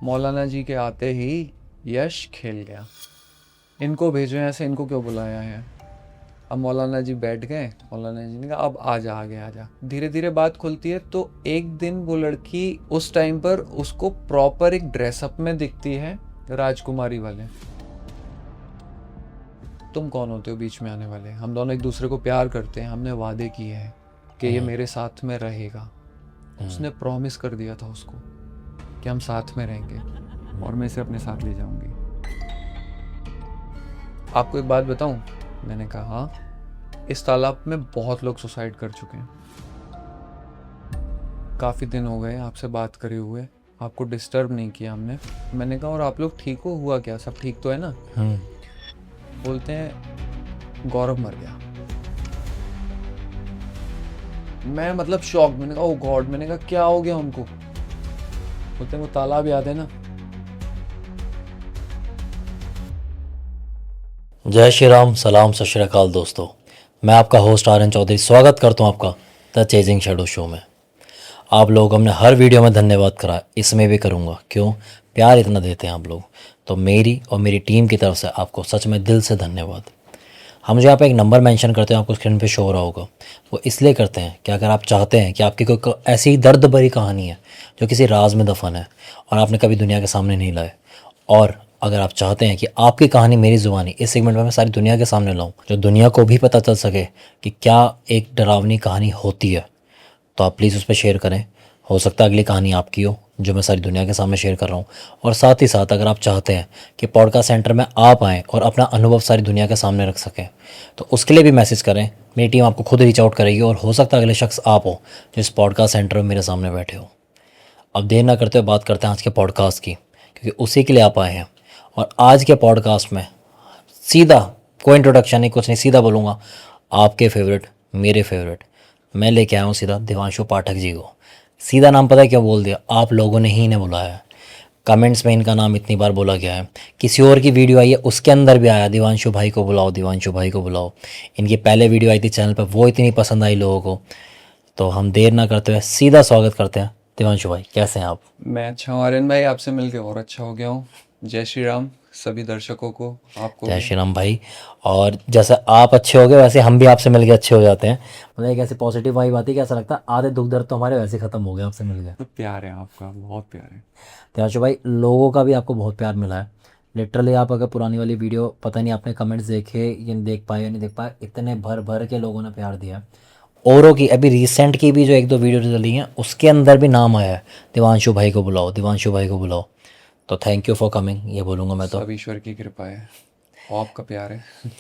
मौलाना जी के आते ही यश खेल गया। इनको भेजो ऐसे, इनको क्यों बुलाया है। अब मौलाना जी बैठ गए। मौलाना जी ने कहा अब आजा, आगे आजा। धीरे धीरे बात खुलती है। तो एक दिन वो लड़की उस टाइम पर उसको प्रॉपर एक ड्रेसअप में दिखती है, राजकुमारी वाले। तुम कौन होते हो बीच में आने वाले, हम दोनों एक दूसरे को प्यार करते हैं, हमने वादे किए हैं कि ये मेरे साथ में रहेगा। उसने प्रॉमिस कर दिया था उसको कि हम साथ में रहेंगे और मैं इसे अपने साथ ले जाऊंगी। आपको एक बात बताऊं, मैंने कहा हाँ। इस तालाब में बहुत लोग सुसाइड कर चुके हैं। काफ़ी दिन हो गए आपसे बात करे हुए, आपको डिस्टर्ब नहीं किया हमने। मैंने कहा और आप लोग ठीक हो, हुआ क्या, सब ठीक तो है ना। बोलते हैं गौरव मर गया। मैं मतलब शॉक। मैंने कहा ओ गॉड। मैंने कहा क्या हो गया उनको। बोलते हैं वो तालाब याद है ना। जय श्री राम, सलाम, सत श्री अकाल दोस्तों। मैं आपका होस्ट आर्यन चौधरी स्वागत करता हूं आपका द चेजिंग शैडो शो में। आप लोग हमने हर वीडियो में धन्यवाद करा, इसमें भी करूंगा। क्यों प्यार इतना देते हैं आप लोग, तो मेरी और मेरी टीम की तरफ से आपको सच में दिल से धन्यवाद। हम जो यहाँ पे एक नंबर मेंशन करते हैं, आपको स्क्रीन पे शो हो रहा होगा, वो इसलिए करते हैं कि अगर आप चाहते हैं कि आपकी कोई ऐसी दर्द भरी कहानी है जो किसी राज में दफन है और आपने कभी दुनिया के सामने नहीं लाए, और अगर आप चाहते हैं कि आपकी कहानी मेरी ज़ुबानी इस सेगमेंट में मैं सारी दुनिया के सामने लाऊं, जो दुनिया को भी पता चल सके कि क्या एक डरावनी कहानी होती है, तो आप प्लीज़ उस पर शेयर करें। हो सकता है अगली कहानी आपकी हो जो मैं सारी दुनिया के सामने शेयर कर रहा हूँ। और साथ ही साथ अगर आप चाहते हैं कि पॉडकास्ट सेंटर में आप आएँ और अपना अनुभव सारी दुनिया के सामने रख सकें, तो उसके लिए भी मैसेज करें। मेरी टीम आपको खुद रीच आउट करेगी और हो सकता है अगले शख्स आप हो जो इस पॉडकास्ट सेंटर में मेरे सामने बैठे हो। अब देर ना करते हुए बात करते हैं आज के पॉडकास्ट की, क्योंकि उसी के लिए आप आए हैं। और आज के पॉडकास्ट में सीधा, कोई इंट्रोडक्शन नहीं, कुछ नहीं, सीधा बोलूँगा आपके फेवरेट, मेरे फेवरेट, मैं लेके आया हूँ सीधा देवांशु पाठक जी को। सीधा नाम पता है क्या बोल दिया, आप लोगों ने ही इन्हें बुलाया है। कमेंट्स में इनका नाम इतनी बार बोला गया है, किसी और की वीडियो आई है उसके अंदर भी आया दिवांशु भाई को बुलाओ, दिवांशु भाई को बुलाओ। इनकी पहले वीडियो आई थी चैनल पर, वो इतनी पसंद आई लोगों को। तो हम देर ना करते हुए सीधा स्वागत करते हैं। दिवांशु भाई कैसे हैं आप? मैं अच्छा हूँ आर्यन भाई, आपसे मिलके और अच्छा हो गया हूँ। जय श्री राम सभी दर्शकों को, आपको जय भी। श्री राम भाई। और जैसे आप अच्छे हो गए वैसे हम भी आपसे मिलके अच्छे हो जाते हैं। मतलब एक ऐसी पॉजिटिव वाइब आती है कि ऐसा लगता है आधे दुख दर्द तो हमारे वैसे ख़त्म हो गए आपसे मिल गए। तो प्यार है आपका, बहुत प्यार है। त्याशु भाई, लोगों का भी आपको बहुत प्यार मिला है। लिटरली आप अगर पुरानी वाली वीडियो, पता नहीं आपने कमेंट्स देखे या नहीं देख पाए या नहीं देख पाए, इतने भर भर के लोगों ने प्यार दिया है। औरों की अभी रिसेंट की भी जो एक दो वीडियो चली हैं उसके अंदर भी नाम आया है दिवांशु भाई को बुलाओ, दिवांशु भाई को बुलाओ। तो थैंक यू फॉर कमिंग, ये बोलूँगा मैं तो। सब ईश्वर की कृपा है और आपका प्यार है।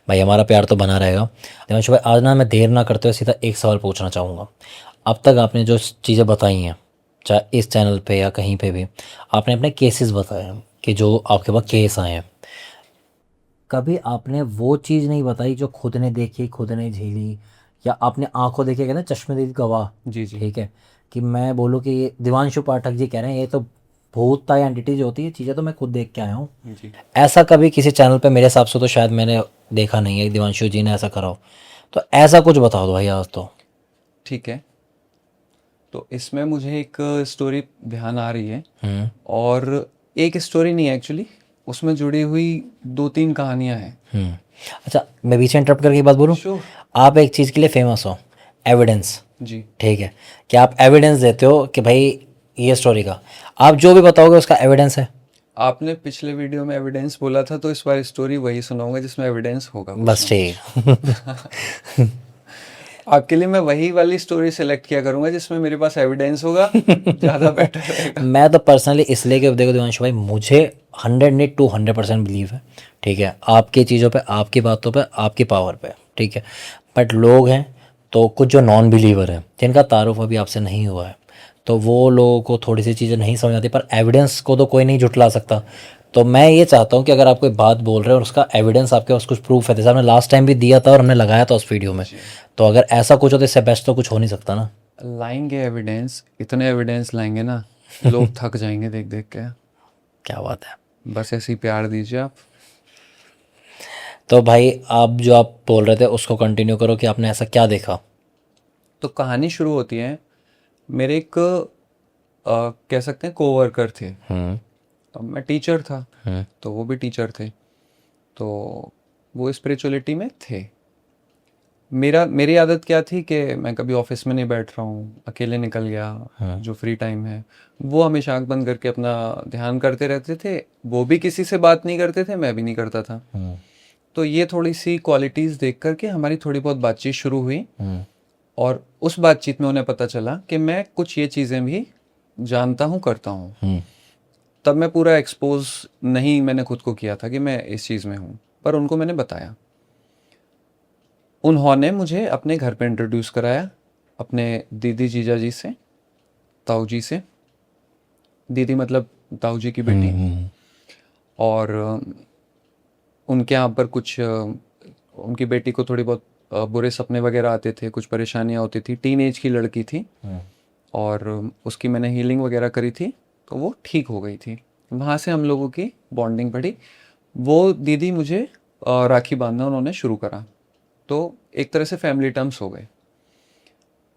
भाई हमारा प्यार तो बना रहेगा। दिवांशु भाई, आज ना मैं देर ना करते हुए सीधा एक सवाल पूछना चाहूँगा। अब तक आपने जो चीज़ें बताई हैं, चाहे इस चैनल पे या कहीं पे भी, आपने अपने केसेस बताए हैं कि जो आपके पास केस आए हैं। कभी आपने वो चीज़ नहीं बताई जो खुद ने देखी, खुद ने झेली, या आपने आंखों देखे, कहते हैं चश्मदीद गवाह। जी जी। ठीक है, कि मैं बोलूँ कि ये दिवांशु पाठक जी कह रहे हैं ये तो भूत या एंटिटी जो होती है, चीज़ें तो मैं खुद देख के आया हूँ। जी ऐसा कभी किसी चैनल पे मेरे हिसाब से तो शायद मैंने देखा नहीं है दिवांशु जी ने ऐसा करा हो। तो ऐसा कुछ बता दो भाई आज तो। ठीक है। तो इसमें मुझे एक स्टोरी ध्यान आ रही है, हम्म। और एक स्टोरी नहीं है एक्चुअली, उसमें जुड़ी हुई दो तीन कहानियां हैं। अच्छा, मैं बीच में इंटरप्ट करके एक बात बोलूँ। श्योर। आप एक चीज़ के लिए फेमस हो, एविडेंस। जी। ठीक है, कि आप एविडेंस देते हो कि भाई ये स्टोरी का, आप जो भी बताओगे उसका एविडेंस है। आपने पिछले वीडियो में एविडेंस बोला था, तो इस बार स्टोरी वही सुनाऊंगा जिसमें एविडेंस होगा कुछ बस ना ठीक। कुछ। आपके लिए मैं वही वाली स्टोरी सेलेक्ट किया करूंगा जिसमें मेरे पास एविडेंस होगा, ज़्यादा बेटर रहेगा। मैं तो पर्सनली इसलिए कि देखो दिवांशु भाई, मुझे 100 बिलीव है, ठीक है, आपकी चीज़ों पे, आपकी बातों पे, आपकी पावर पे, ठीक है। बट लोग हैं तो कुछ जो नॉन बिलीवर हैं जिनका तारुफ अभी आपसे नहीं हुआ है, तो वो लोगों को थोड़ी सी चीज़ें नहीं समझ आती, पर एविडेंस को तो कोई नहीं झुटला सकता। तो मैं ये चाहता हूँ कि अगर आप कोई बात बोल रहे हो और उसका एविडेंस आपके पास कुछ प्रूफ है, जैसे हमने लास्ट टाइम भी दिया था और हमने लगाया था उस वीडियो में, तो अगर ऐसा कुछ हो तो इससे बेस्ट तो कुछ हो नहीं सकता ना। लाएंगे एविडेंस, इतने एविडेंस लाएंगे ना, लोग थक जाएंगे देख देख के। क्या बात है। बस ऐसे ही प्यार दीजिए आप। तो भाई आप जो आप बोल रहे थे उसको कंटिन्यू करो कि आपने ऐसा क्या देखा। तो कहानी शुरू होती है, मेरे एक कह सकते हैं कोवर्कर थे। तो मैं टीचर था, तो वो भी टीचर थे, तो वो स्पिरिचुअलिटी में थे। मेरी आदत क्या थी कि मैं कभी ऑफिस में नहीं बैठ रहा हूँ, अकेले निकल गया, जो फ्री टाइम है वो हमेशा आंख बंद करके अपना ध्यान करते रहते थे। वो भी किसी से बात नहीं करते थे, मैं भी नहीं करता था। तो ये थोड़ी सी क्वालिटीज़ देख करके हमारी थोड़ी बहुत बातचीत शुरू हुई, और उस बातचीत में उन्हें पता चला कि मैं कुछ ये चीज़ें भी जानता हूँ, करता हूँ। तब मैं पूरा एक्सपोज नहीं मैंने खुद को किया था कि मैं इस चीज़ में हूँ, पर उनको मैंने बताया। उन्होंने मुझे अपने घर पे इंट्रोड्यूस कराया अपने दीदी जीजा जी से, ताऊ जी से। दीदी मतलब ताऊ जी की बेटी। और उनके यहाँ पर कुछ उनकी बेटी को थोड़ी बहुत बुरे सपने वगैरह आते थे, कुछ परेशानियाँ होती थी, टीन एज की लड़की थी, और उसकी मैंने हीलिंग वगैरह करी थी, तो वो ठीक हो गई थी। वहाँ से हम लोगों की बॉन्डिंग बढ़ी। वो दीदी मुझे राखी बांधना उन्होंने शुरू करा, तो एक तरह से फैमिली टर्म्स हो गए।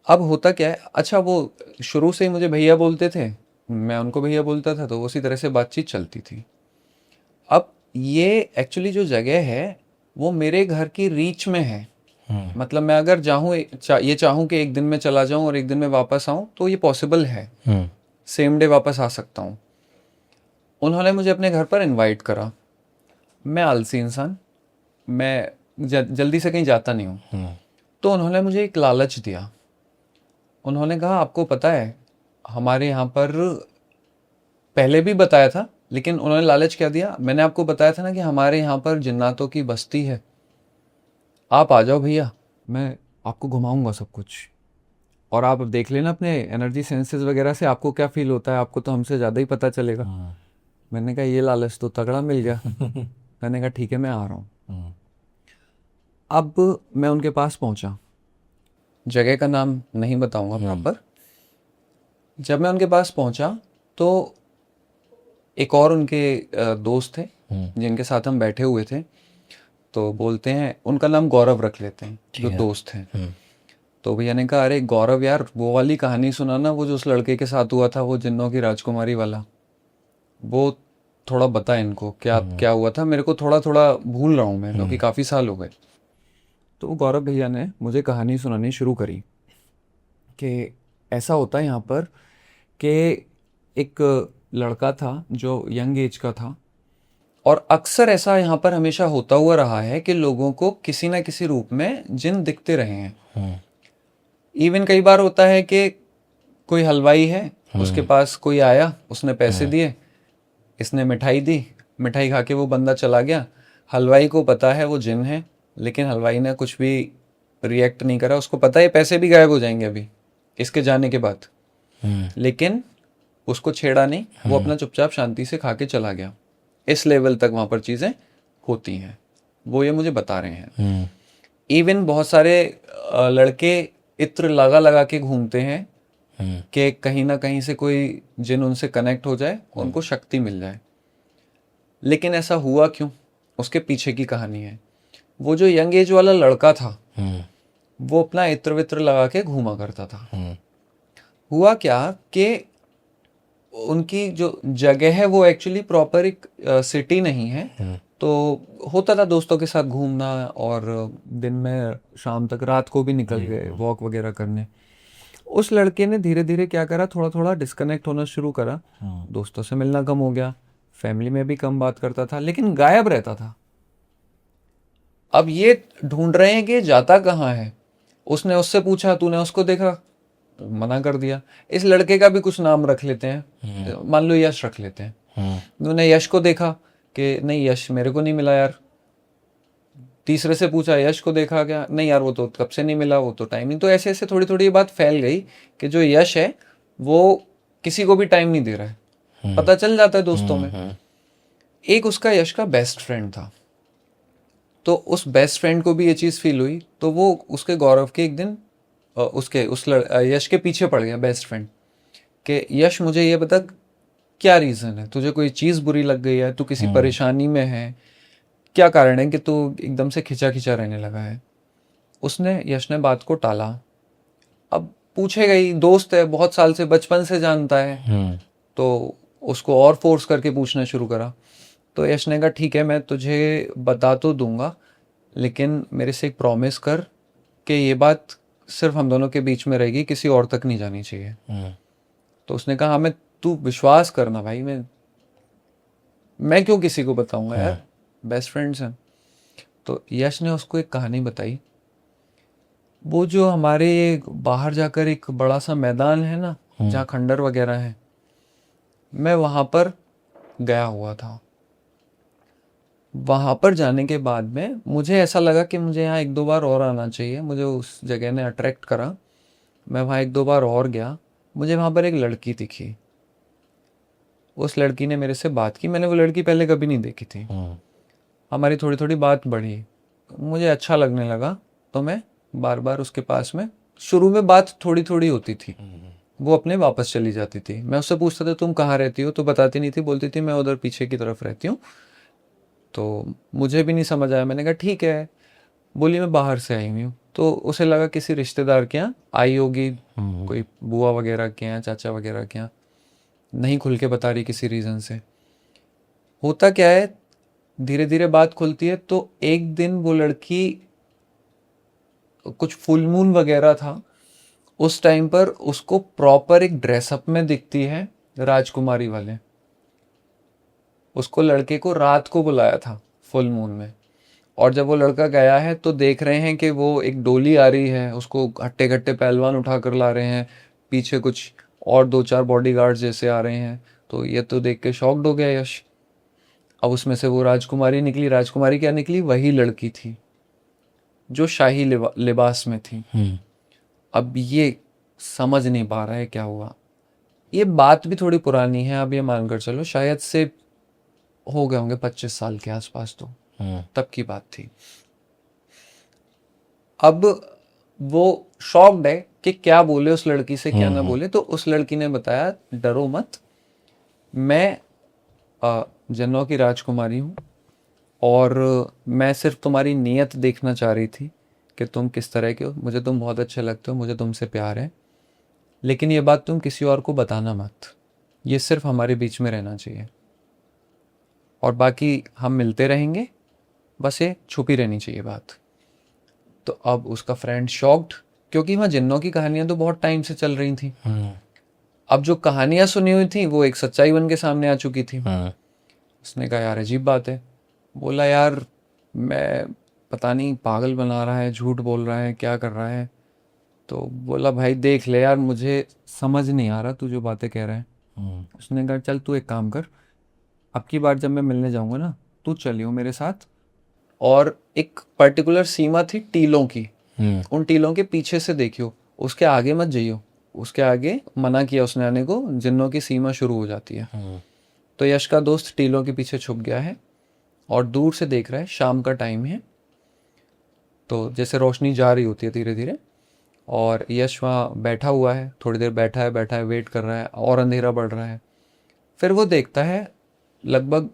अब होता क्या है, अच्छा वो शुरू से ही मुझे भैया बोलते थे, मैं उनको भैया बोलता था, तो उसी तरह से बातचीत चलती थी। अब ये एक्चुअली जो जगह है वो मेरे घर की रीच में है। मतलब मैं अगर ये चाहूँ कि एक दिन में चला जाऊं और एक दिन में वापस आऊं, तो ये पॉसिबल है, सेम डे वापस आ सकता हूँ। उन्होंने मुझे अपने घर पर इनवाइट करा। मैं आलसी इंसान, मैं जल्दी से कहीं जाता नहीं हूँ। तो उन्होंने मुझे एक लालच दिया। उन्होंने कहा आपको पता है हमारे यहाँ पर, पहले भी बताया था, लेकिन उन्होंने लालच क्या दिया, मैंने आपको बताया था ना कि हमारे यहाँ पर जिन्नातों की बस्ती है, आप आ जाओ भैया, मैं आपको घुमाऊंगा सब कुछ, और आप देख लेना अपने एनर्जी सेंसेस वगैरह से आपको क्या फील होता है, आपको तो हमसे ज़्यादा ही पता चलेगा। मैंने कहा ये लालच तो तगड़ा मिल गया। मैंने कहा ठीक है मैं आ रहा हूँ। अब मैं उनके पास पहुंचा, जगह का नाम नहीं बताऊंगा प्रॉपर। जब मैं उनके पास पहुंचा तो एक और उनके दोस्त थे जिनके साथ हम बैठे हुए थे, तो बोलते हैं, उनका नाम गौरव रख लेते हैं, जो दोस्त हैं। तो भैया ने कहा अरे गौरव यार, वो वाली कहानी सुनाना, वो जो उस लड़के के साथ हुआ था, वो जिन्नों की राजकुमारी वाला, वो थोड़ा बता इनको क्या क्या हुआ था, मेरे को थोड़ा थोड़ा भूल रहा हूँ मैं, क्योंकि काफ़ी साल हो गए। तो गौरव भैया ने मुझे कहानी सुनानी शुरू करी कि ऐसा होता है यहाँ पर कि एक लड़का था जो यंग एज का था, और अक्सर ऐसा यहाँ पर हमेशा होता हुआ रहा है कि लोगों को किसी ना किसी रूप में जिन दिखते रहे हैं। इवन कई बार होता है कि कोई हलवाई है, उसके पास कोई आया, उसने पैसे दिए, इसने मिठाई दी, मिठाई खा के वो बंदा चला गया। हलवाई को पता है वो जिन है, लेकिन हलवाई ने कुछ भी रिएक्ट नहीं करा, उसको पता है पैसे भी गायब हो जाएंगे अभी इसके जाने के बाद, लेकिन उसको छेड़ा नहीं, वो अपना चुपचाप शांति से खा के चला गया। इस लेवल तक वहां पर चीजें होती हैं, वो ये मुझे बता रहे हैं। इवन बहुत सारे लड़के इत्र लगा लगा के घूमते हैं कि कहीं ना कहीं से कोई जिन उनसे कनेक्ट हो जाए, उनको शक्ति मिल जाए। लेकिन ऐसा हुआ क्यों, उसके पीछे की कहानी है। वो जो यंग एज वाला लड़का था, वो अपना इत्र वित्र लगा के घूमा करता था। हुआ क्या कि उनकी जो जगह है वो एक्चुअली प्रॉपर एक सिटी नहीं है, तो होता था दोस्तों के साथ घूमना, और दिन में शाम तक, रात को भी निकल गए वॉक वगैरह करने। उस लड़के ने धीरे धीरे क्या करा, थोड़ा थोड़ा डिस्कनेक्ट होना शुरू करा, दोस्तों से मिलना कम हो गया, फैमिली में भी कम बात करता था, लेकिन गायब रहता था। अब ये ढूंढ रहे हैं कि जाता कहाँ है। उसने उससे पूछा, तूने उसको देखा, मना कर दिया। इस लड़के का भी कुछ नाम रख लेते हैं, मान लो यश रख लेते हैं। तूने यश को देखा कि नहीं, यश मेरे को नहीं मिला यार। तीसरे से पूछा, यश को देखा क्या, नहीं यार वो तो कब से नहीं मिला, वो तो टाइम नहीं। तो ऐसे ऐसे थोड़ी थोड़ी ये बात फैल गई कि जो यश है वो किसी को भी टाइम नहीं दे रहा है, पता चल जाता है दोस्तों में। एक उसका यश का बेस्ट फ्रेंड था, तो उस बेस्ट फ्रेंड को भी ये चीज़ फील हुई, तो वो उसके गौरव के एक दिन यश के पीछे पड़ गया बेस्ट फ्रेंड, कि यश मुझे ये बता क्या रीज़न है, तुझे कोई चीज़ बुरी लग गई है, तू किसी परेशानी में है, क्या कारण है कि तू एकदम से खिंचा खिंचा रहने लगा है। उसने, यश ने बात को टाला। अब पूछेगा ही, दोस्त है, बहुत साल से, बचपन से जानता है, तो उसको और फोर्स करके पूछना शुरू करा। तो यश ने कहा ठीक है, मैं तुझे बता तो दूंगा, लेकिन मेरे से एक प्रॉमिस कर कि ये बात सिर्फ हम दोनों के बीच में रहेगी, किसी और तक नहीं जानी चाहिए। तो उसने कहा हाँ, मैं, तू विश्वास करना भाई, मैं क्यों किसी को बताऊंगा यार, बेस्ट फ्रेंड्स हैं। तो यश ने उसको एक कहानी बताई। वो जो हमारे बाहर जाकर एक बड़ा सा मैदान है ना, जहाँ खंडर वगैरह है, मैं वहां पर गया हुआ था। वहां पर जाने के बाद में मुझे ऐसा लगा कि मुझे यहाँ एक दो बार और आना चाहिए, मुझे उस जगह ने अट्रैक्ट करा। मैं वहाँ एक दो बार और गया। मुझे वहाँ पर एक लड़की दिखी। उस लड़की ने मेरे से बात की। मैंने वो लड़की पहले कभी नहीं देखी थी। हमारी थोड़ी थोड़ी बात बढ़ी, मुझे अच्छा लगने लगा। तो मैं बार बार उसके पास में, शुरू में बात थोड़ी थोड़ी होती थी, वो अपने वापस चली जाती थी। मैं उससे पूछता था तुम कहाँ रहती हो, तो बताती नहीं थी, बोलती थी मैं उधर पीछे की तरफ रहती हूँ। तो मुझे भी नहीं समझ आया, मैंने कहा ठीक है। बोली मैं बाहर से आई हुई हूँ। तो उसे लगा किसी रिश्तेदार के यहाँ आई होगी, कोई बुआ वगैरह के यहाँ, चाचा वगैरह के यहाँ। नहीं खुल के बता रही किसी रीज़न से। होता क्या है, धीरे धीरे बात खुलती है। तो एक दिन वो लड़की, कुछ फुल मून वगैरह था उस टाइम पर, उसको प्रॉपर एक ड्रेसअप में दिखती है राजकुमारी वाले। उसको लड़के को रात को बुलाया था फुल मून में, और जब वो लड़का गया है तो देख रहे हैं कि वो एक डोली आ रही है, उसको हट्टे कट्टे पहलवान उठा कर ला रहे हैं, पीछे कुछ और दो चार बॉडीगार्ड्स जैसे आ रहे हैं। तो ये तो देख के शॉक्ड हो गया यश। अब उसमें से वो राजकुमारी निकली। राजकुमारी क्या निकली, वही लड़की थी जो शाही लिबास में थी। अब ये समझ नहीं पा रहा है क्या हुआ। ये बात भी थोड़ी पुरानी है, अब ये मानकर चलो शायद से हो गए होंगे 25 साल के आसपास, तो तब की बात थी। अब वो शॉक्ड है कि क्या बोले उस लड़की से, क्या ना बोले। तो उस लड़की ने बताया डरो मत, मैं जन्नों की राजकुमारी हूँ, और मैं सिर्फ तुम्हारी नीयत देखना चाह रही थी कि तुम किस तरह के हो। मुझे तुम बहुत अच्छे लगते हो, मुझे तुमसे प्यार है, लेकिन ये बात तुम किसी और को बताना मत, ये सिर्फ हमारे बीच में रहना चाहिए, और बाकी हम मिलते रहेंगे, बस ये छुपी रहनी चाहिए बात। तो अब उसका फ्रेंड शॉक्ड, क्योंकि वहाँ जिन्नों की कहानियां तो बहुत टाइम से चल रही थी। अब जो कहानियां सुनी हुई थी वो एक सच्चाई बन के सामने आ चुकी थी। उसने कहा यार अजीब बात है। बोला यार मैं, पता नहीं पागल बना रहा है, झूठ बोल रहा है, क्या कर रहा है। तो बोला भाई देख ले यार, मुझे समझ नहीं आ रहा तू जो बातें कह रहा है। उसने कहा चल तू एक काम कर, अब की बार जब मैं मिलने जाऊंगा ना, तू चलियो मेरे साथ, और एक पर्टिकुलर सीमा थी टीलों की, उन टीलों के पीछे से देखियो, उसके आगे मत जाइयो। उसके आगे मना किया उसने आने को, जिन्नों की सीमा शुरू हो जाती है। तो यश का दोस्त टीलों के पीछे छुप गया है और दूर से देख रहा है, शाम का टाइम है, तो जैसे रोशनी जा रही होती है धीरे धीरे, और यश वहाँ बैठा हुआ है, थोड़ी देर बैठा है, वेट कर रहा है, और अंधेरा बढ़ रहा है। फिर वो देखता है लगभग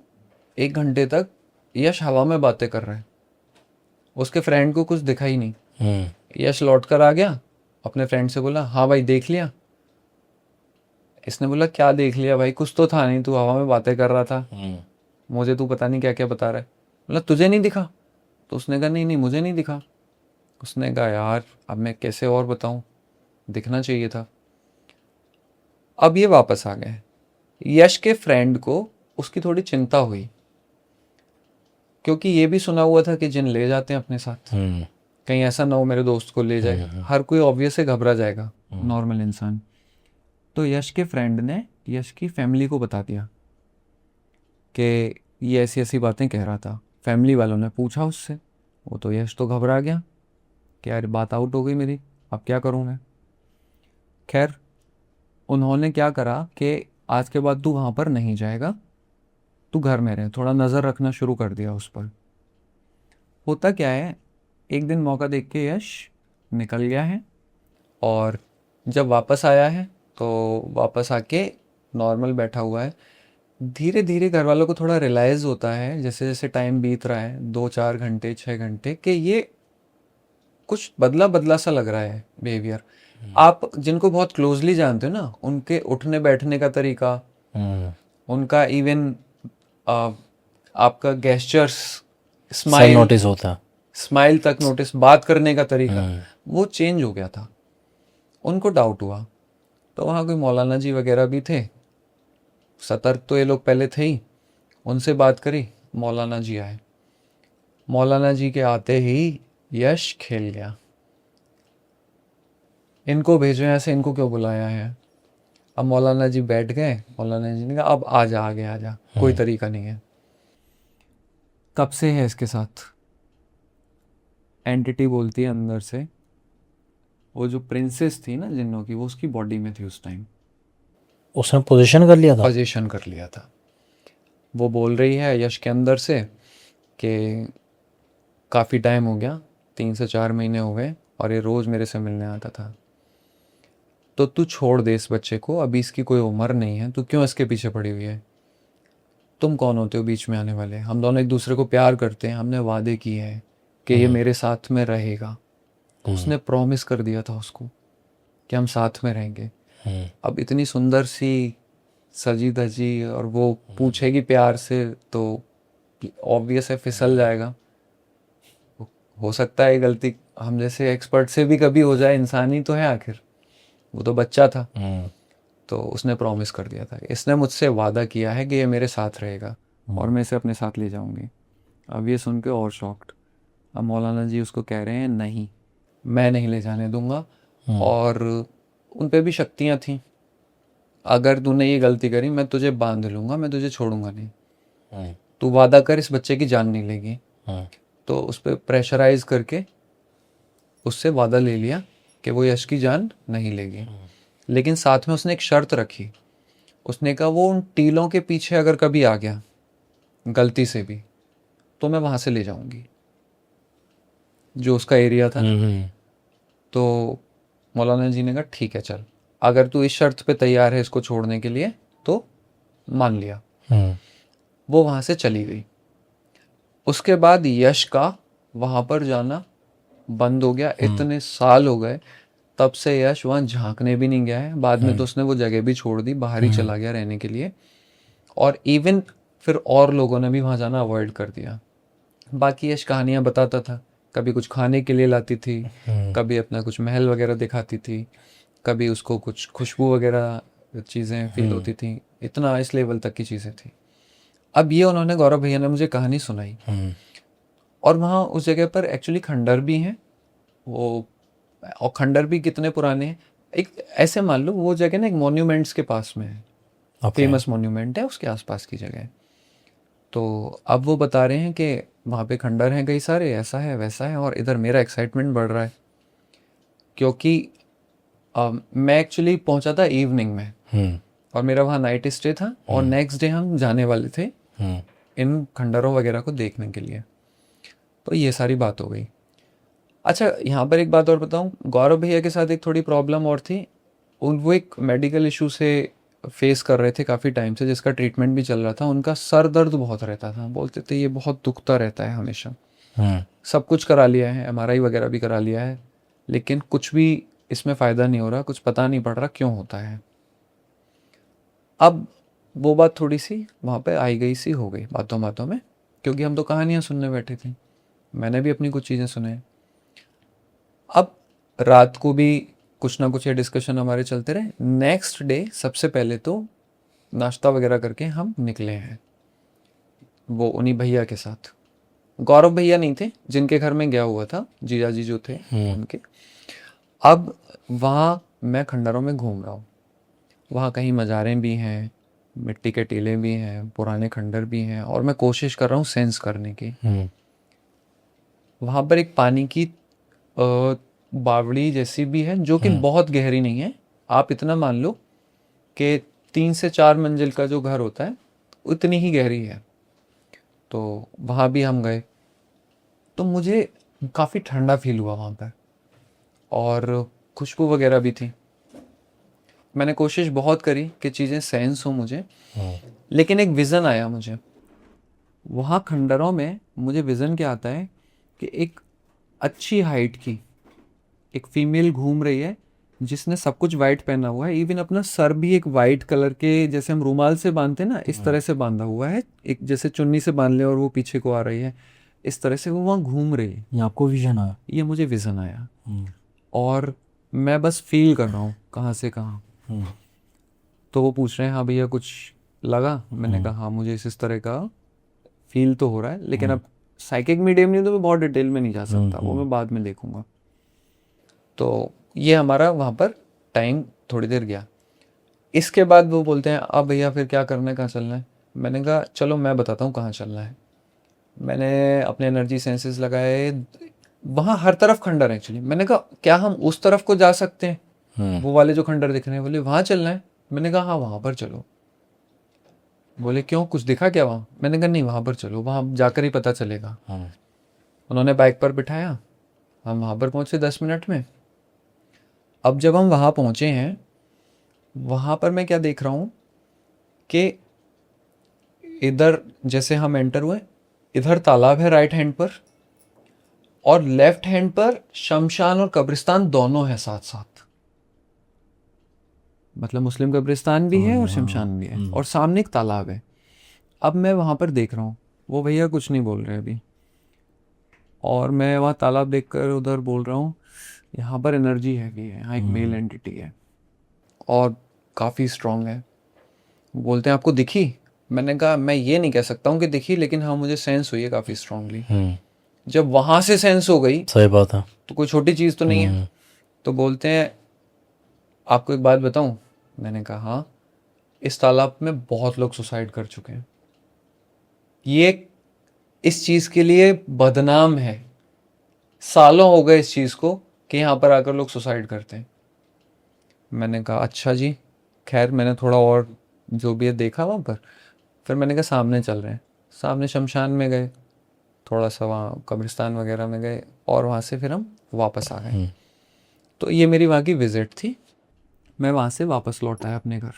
1 घंटे तक यश हवा में बातें कर रहा है, उसके फ्रेंड को कुछ दिखा ही नहीं। यश लौट कर आ गया, अपने फ्रेंड से बोला हाँ भाई देख लिया। इसने बोला क्या देख लिया भाई, कुछ तो था नहीं, तू हवा में बातें कर रहा था, मुझे तू पता नहीं क्या क्या बता रहा है। बोला तुझे नहीं दिखा? तो उसने कहा नहीं नहीं मुझे नहीं दिखा। उसने कहा यार अब मैं कैसे और बताऊं, दिखना चाहिए था। अब ये वापस आ गए। यश के फ्रेंड को उसकी थोड़ी चिंता हुई, क्योंकि ये भी सुना हुआ था कि जिन ले जाते हैं अपने साथ, कहीं ऐसा ना हो मेरे दोस्त को ले जाए। हर कोई ऑब्वियस से घबरा जाएगा, नॉर्मल इंसान। तो यश के फ्रेंड ने यश की फैमिली को बता दिया कि ये ऐसी ऐसी बातें कह रहा था। फैमिली वालों ने पूछा उससे, वो तो यश तो घबरा गया कि यार बात आउट हो गई मेरी, अब क्या करूँ मैं। खैर उन्होंने क्या करा कि आज के बाद तू वहाँ पर नहीं जाएगा, तू घर में रहे, थोड़ा नज़र रखना शुरू कर दिया उस पर। होता क्या है, एक दिन मौका देख के यश निकल गया है, और जब वापस आया है तो वापस आके नॉर्मल बैठा हुआ है। धीरे धीरे घर वालों को थोड़ा रियलाइज़ होता है जैसे जैसे टाइम बीत रहा है, 2-4 घंटे 6 घंटे, कि ये कुछ बदला बदला सा लग रहा है बिहेवियर। आप जिनको बहुत क्लोजली जानते हो ना, उनके उठने बैठने का तरीका, उनका इवन आपका गेस्चर्स, सब स्माइल नोटिस होता है। स्माइल तक नोटिस, बात करने का तरीका वो चेंज हो गया था। उनको डाउट हुआ, तो वहाँ कोई मौलाना जी वगैरह भी थे, सतर्क तो ये लोग पहले थे ही। उनसे बात करी, मौलाना जी आए। मौलाना जी के आते ही यश खेल गया। इनको भेजो यहाँ से, इनको क्यों बुलाया है। अब मौलाना जी बैठ गए। मौलाना जी ने कहा अब आ जा, आगे आ जा, कोई तरीका नहीं है। कब से है इसके साथ, एंटिटी बोलती है अंदर से, वो जो प्रिंसेस थी ना जिन्नों की, वो उसकी बॉडी में थी उस टाइम, उसने पोजीशन कर लिया था। पोजीशन कर लिया था। वो बोल रही है यश के अंदर से कि काफ़ी टाइम हो गया, 3 से 4 महीने हो गए, और ये रोज़ मेरे से मिलने आता था, तो तू छोड़ दे इस बच्चे को, अभी इसकी कोई उम्र नहीं है, तू क्यों इसके पीछे पड़ी हुई है। तुम कौन होते हो बीच में आने वाले, हम दोनों एक दूसरे को प्यार करते हैं, हमने वादे किए हैं कि ये मेरे साथ में रहेगा। उसने प्रॉमिस कर दिया था उसको कि हम साथ में रहेंगे। अब इतनी सुंदर सी सजी धजी, और वो पूछेगी प्यार से, तो ऑब्वियस है फिसल जाएगा। हो सकता है ये गलती हम जैसे एक्सपर्ट से भी कभी हो जाए, इंसान ही तो है आखिर, वो तो बच्चा था। तो उसने प्रॉमिस कर दिया था, इसने मुझसे वादा किया है कि ये मेरे साथ रहेगा और मैं इसे अपने साथ ले जाऊंगी। अब ये सुन के और शॉक्ड। अब मौलाना जी उसको कह रहे हैं नहीं, मैं नहीं ले जाने दूंगा, और उन पे भी शक्तियाँ थीं। अगर तूने ये गलती करी, मैं तुझे बांध लूंगा, मैं तुझे छोड़ूंगा नहीं, तू वादा कर इस बच्चे की जान नहीं लेगी। तो उस पर प्रेशराइज करके उससे वादा ले लिया कि वो यश की जान नहीं लेगी। लेकिन साथ में उसने एक शर्त रखी। उसने कहा वो उन टीलों के पीछे अगर कभी आ गया गलती से भी, तो मैं वहां से ले जाऊंगी, जो उसका एरिया था। तो मौलाना जी ने कहा ठीक है चल, अगर तू इस शर्त पे तैयार है इसको छोड़ने के लिए, तो मान लिया। वो वहां से चली गई। उसके बाद यश का वहां पर जाना बंद हो गया। इतने साल हो गए, तब से यश वहां झांकने भी नहीं गया है। बाद में तो उसने वो जगह भी छोड़ दी, बाहर ही चला गया रहने के लिए। और इवन फिर और लोगों ने भी वहां जाना अवॉइड कर दिया। बाकी यश कहानियां बताता था, कभी कुछ खाने के लिए लाती थी, कभी अपना कुछ महल वगैरह दिखाती थी, कभी उसको कुछ खुशबू वगैरह चीज़ें फील होती थी। इतना इस लेवल तक की चीज़ें थी। अब ये उन्होंने, गौरव भैया ने मुझे कहानी सुनाई, और वहाँ उस जगह पर एक्चुअली खंडर भी हैं वो। और खंडर भी कितने पुराने हैं, एक ऐसे मान लो वो जगह ना एक मॉन्यूमेंट्स के पास में है, फेमस मॉन्यूमेंट है उसके आसपास की जगह है। तो अब वो बता रहे हैं कि वहाँ पे खंडर हैं कई सारे, ऐसा है वैसा है। और इधर मेरा एक्साइटमेंट बढ़ रहा है, क्योंकि मैं एक्चुअली पहुंचा था इवनिंग में, और मेरा वहाँ नाइट स्टे था, और नेक्स्ट डे हम जाने वाले थे इन खंडरों वगैरह को देखने के लिए। तो ये सारी बात हो गई। अच्छा, यहाँ पर एक बात और बताऊँ, गौरव भैया के साथ एक थोड़ी प्रॉब्लम और थी। वो एक मेडिकल इशू से फेस कर रहे थे काफ़ी टाइम से, जिसका ट्रीटमेंट भी चल रहा था। उनका सर दर्द बहुत रहता था, बोलते थे ये बहुत दुखता रहता है हमेशा। सब कुछ करा लिया है, MRI वगैरह भी करा लिया है, लेकिन कुछ भी इसमें फ़ायदा नहीं हो रहा, कुछ पता नहीं पड़ रहा क्यों होता है। अब वो बात थोड़ी सी वहाँ पे आई गई सी हो गई बातों बातों में, क्योंकि हम तो कहानियाँ सुनने बैठे थे, मैंने भी अपनी कुछ चीज़ें सुने। अब रात को भी कुछ ना कुछ ये डिस्कशन हमारे चलते रहे। नेक्स्ट डे सबसे पहले तो नाश्ता वगैरह करके हम निकले हैं, वो उन्हीं भैया के साथ। गौरव भैया नहीं थे जिनके घर में गया हुआ था, जीजा जी जो थे उनके। अब वहाँ मैं खंडरों में घूम रहा हूँ, वहाँ कहीं मज़ारें भी हैं, मिट्टी के टीले भी हैं, पुराने खंडर भी हैं, और मैं कोशिश कर रहा हूँ सेंस करने की। वहाँ पर एक पानी की बावड़ी जैसी भी है, जो कि बहुत गहरी नहीं है। आप इतना मान लो कि 3 से 4 मंजिल का जो घर होता है उतनी ही गहरी है। तो वहाँ भी हम गए, तो मुझे काफ़ी ठंडा फील हुआ वहाँ पर, और खुशबू वगैरह भी थी। मैंने कोशिश बहुत करी कि चीज़ें सेंस हो मुझे, लेकिन एक विज़न आया मुझे वहाँ खंडरों में। मुझे विज़न क्या आता है कि एक अच्छी हाइट की एक फीमेल घूम रही है, जिसने सब कुछ वाइट पहना हुआ है, इवन अपना सर भी एक वाइट कलर के, जैसे हम रुमाल से बांधते हैं ना, इस तरह से बांधा हुआ है, एक जैसे चुन्नी से बांध ले और वो पीछे को आ रही है, इस तरह से वो वहाँ घूम रही है। ये आपको विजन आया? ये मुझे विजन आया और मैं बस फील कर रहा हूँ कहाँ से कहाँ। तो वो पूछ रहे हैं हाँ भैया कुछ लगा? मैंने कहा हाँ मुझे इस तरह का फील तो हो रहा है, लेकिन अब साइकिक मीडियम नहीं तो मैं बहुत डिटेल में नहीं जा सकता, वो मैं बाद में देखूंगा। तो ये हमारा वहाँ पर टाइम थोड़ी देर गया। इसके बाद वो बोलते हैं अब भैया फिर क्या करना है, कहाँ चलना है? मैंने कहा चलो मैं बताता हूँ कहाँ चलना है। मैंने अपने एनर्जी सेंसेस लगाए, वहाँ हर तरफ खंडर है एक्चुअली। मैंने कहा क्या हम उस तरफ को जा सकते हैं, वो वाले जो खंडर दिख रहे हैं? बोले वहाँ चलना है। मैंने कहा हाँ वहाँ पर चलो। बोले क्यों, कुछ दिखा क्या वहाँ? मैंने कहा नहीं वहाँ पर चलो, वहाँ जाकर ही पता चलेगा। उन्होंने बाइक पर बिठाया, हम वहाँ पर पहुँचे 10 मिनट में। अब जब हम वहाँ पहुँचे हैं, वहाँ पर मैं क्या देख रहा हूँ कि इधर जैसे हम एंटर हुए, इधर तालाब है राइट हैंड पर, और लेफ्ट हैंड पर शमशान और कब्रिस्तान दोनों है साथ साथ। मतलब मुस्लिम कब्रिस्तान भी है और शमशान भी है, और सामने एक तालाब है। अब मैं वहाँ पर देख रहा हूँ, वो भैया कुछ नहीं बोल रहे अभी, और मैं वहाँ तालाब देखकर उधर बोल रहा हूँ यहाँ पर एनर्जी हैवी है, यहाँ एक मेल एंटिटी है और काफ़ी स्ट्रांग है। बोलते हैं आपको दिखी? मैंने कहा मैं ये नहीं कह सकता हूँ कि दिखी, लेकिन हाँ मुझे सेंस हुई है काफ़ी स्ट्रांगली। जब वहाँ से सेंस हो गई, सही बात है, तो कोई छोटी चीज़ तो नहीं है। तो बोलते हैं आपको एक बात बताऊं? मैंने कहा हाँ। इस तालाब में बहुत लोग सुसाइड कर चुके हैं, ये इस चीज़ के लिए बदनाम है, सालों हो गए इस चीज़ को कि यहाँ पर आकर लोग सुसाइड करते हैं। मैंने कहा अच्छा जी। खैर मैंने थोड़ा और जो भी है देखा वहाँ पर, फिर मैंने कहा सामने चल रहे हैं। सामने शमशान में गए, थोड़ा सा वहाँ कब्रिस्तान वगैरह में गए, और वहाँ से फिर हम वापस आ गए। तो ये मेरी वहाँ की विज़िट थी। मैं वहाँ से वापस लौट आया अपने घर।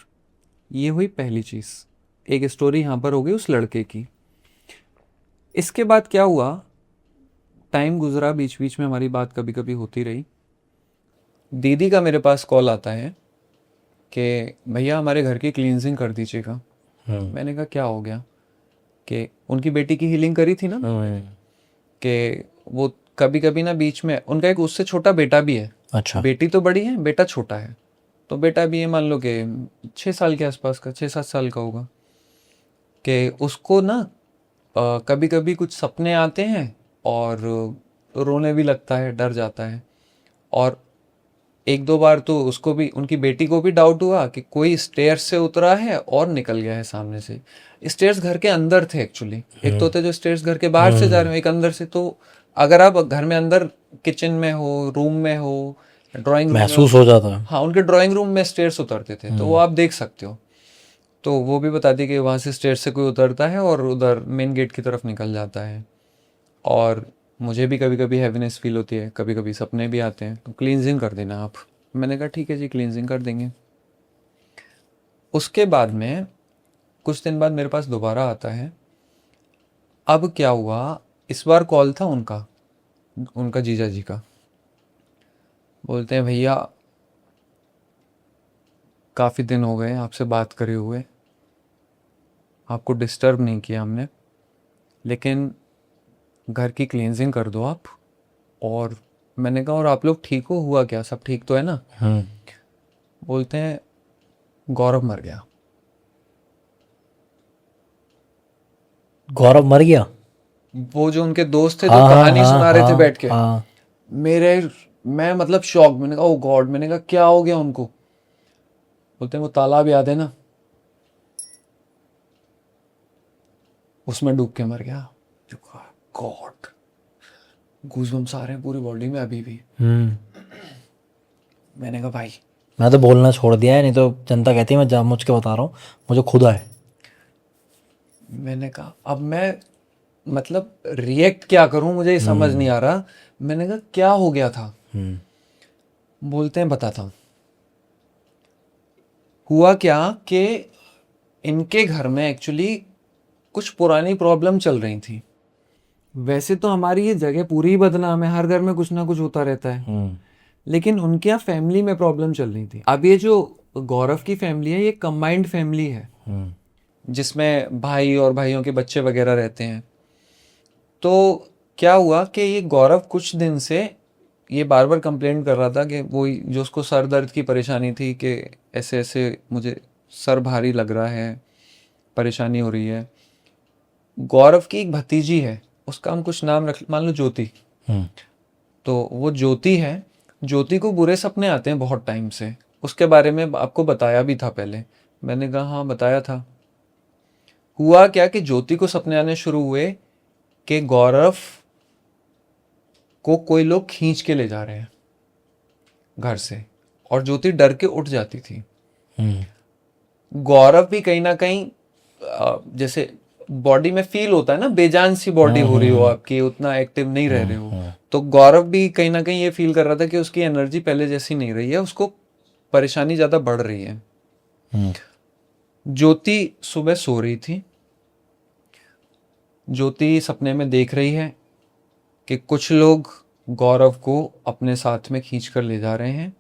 ये हुई पहली चीज़। एक स्टोरी यहाँ पर हो गई उस लड़के की। इसके बाद क्या हुआ, टाइम गुजरा, बीच बीच में हमारी बात कभी कभी होती रही। दीदी का मेरे पास कॉल आता है कि भैया हमारे घर की क्लींजिंग कर दीजिएगा। मैंने कहा क्या हो गया? कि उनकी बेटी की हीलिंग करी थी ना, कि वो कभी कभी ना बीच में, उनका एक उससे छोटा बेटा भी है। अच्छा, बेटी तो बड़ी है, बेटा छोटा है। तो बेटा भी ये मान लो कि 6 साल के आसपास का, 6-7 साल का होगा। कि उसको ना कभी कभी कुछ सपने आते हैं और रोने भी लगता है, डर जाता है। और एक दो बार तो उसको भी, उनकी बेटी को भी डाउट हुआ कि कोई स्टेयर्स से उतरा है और निकल गया है सामने से। स्टेयर्स घर के अंदर थे एक्चुअली, एक तो होते जो स्टेयर्स घर के बाहर से जा रहे हो, एक अंदर से। तो अगर आप घर में अंदर किचन में हो, रूम में हो, ड्राइंग रूम में महसूस हो जाता है। हाँ उनके ड्राइंग रूम में स्टेयर्स उतरते थे, तो वो आप देख सकते हो। तो वो भी बता दी कि वहाँ से स्टेयर्स से कोई उतरता है और उधर मेन गेट की तरफ निकल जाता है। और मुझे भी कभी कभी हैवीनेस फील होती है, कभी कभी सपने भी आते हैं, तो क्लींजिंग कर देना आप। मैंने कहा ठीक है जी, क्लींजिंग कर देंगे। उसके बाद में कुछ दिन बाद मेरे पास दोबारा आता है। अब क्या हुआ, इस बार कॉल था उनका, उनका जीजा जी का। बोलते हैं भैया काफ़ी दिन हो गए आपसे बात करे हुए, आपको डिस्टर्ब नहीं किया हमने, लेकिन घर की क्लींजिंग कर दो आप। और मैंने कहा और आप लोग ठीक हो, हुआ क्या, सब ठीक तो है ना? बोलते हैं गौरव मर गया। गौरव मर गया? वो जो उनके दोस्त थे जो कहानी सुना रहे थे बैठ के, हाँ, मेरे मैं मतलब शॉक। मैंने कहा ओ गॉड, मैंने कहा क्या हो गया उनको? बोलते हैं वो तालाब याद है ना, उसमें डूब के मर गया। गॉड, गूज़बम्स आ रहे हैं पूरी बॉडी में अभी भी। मैंने कहा भाई, मैं तो बोलना छोड़ दिया है, नहीं तो जनता कहती है मैं जानबूझ के बता रहा हूँ, मुझे खुदा है। मैंने कहा अब मैं मतलब रिएक्ट क्या करूं, मुझे समझ नहीं आ रहा। मैंने कहा क्या हो गया था? बोलते हैं बताता हूं। हुआ क्या कि इनके घर में एक्चुअली कुछ पुरानी प्रॉब्लम चल रही थी। वैसे तो हमारी ये जगह पूरी ही बदनाम है, हर घर में कुछ ना कुछ होता रहता है, लेकिन उनके यहाँ फैमिली में प्रॉब्लम चल रही थी। अब ये जो गौरव की फैमिली है ये कंबाइंड फैमिली है जिसमें भाई और भाइयों के बच्चे वगैरह रहते हैं। तो क्या हुआ कि ये गौरव कुछ दिन से ये बार बार कंप्लेंट कर रहा था कि वो जो उसको सर दर्द की परेशानी थी कि ऐसे ऐसे मुझे सर भारी लग रहा है, परेशानी हो रही है। गौरव की एक भतीजी है, उसका हम कुछ नाम रख मान लो ज्योति। तो वो ज्योति है, ज्योति को बुरे सपने आते हैं बहुत टाइम से। उसके बारे में आपको बताया भी था पहले। मैंने कहा हाँ बताया था। हुआ क्या कि ज्योति को सपने आने शुरू हुए कि गौरव को कोई लोग खींच के ले जा रहे हैं घर से, और ज्योति डर के उठ जाती थी। गौरव भी कहीं ना कहीं जैसे बॉडी में फील होता है ना, बेजान सी बॉडी हो रही हो आपकी, उतना एक्टिव नहीं रह रहे हो। तो गौरव भी कहीं ना कहीं ये फील कर रहा था कि उसकी एनर्जी पहले जैसी नहीं रही है, उसको परेशानी ज्यादा बढ़ रही है। ज्योति सुबह सो रही थी। ज्योति सपने में देख रही है कि कुछ लोग गौरव को अपने साथ में खींच कर ले जा रहे हैं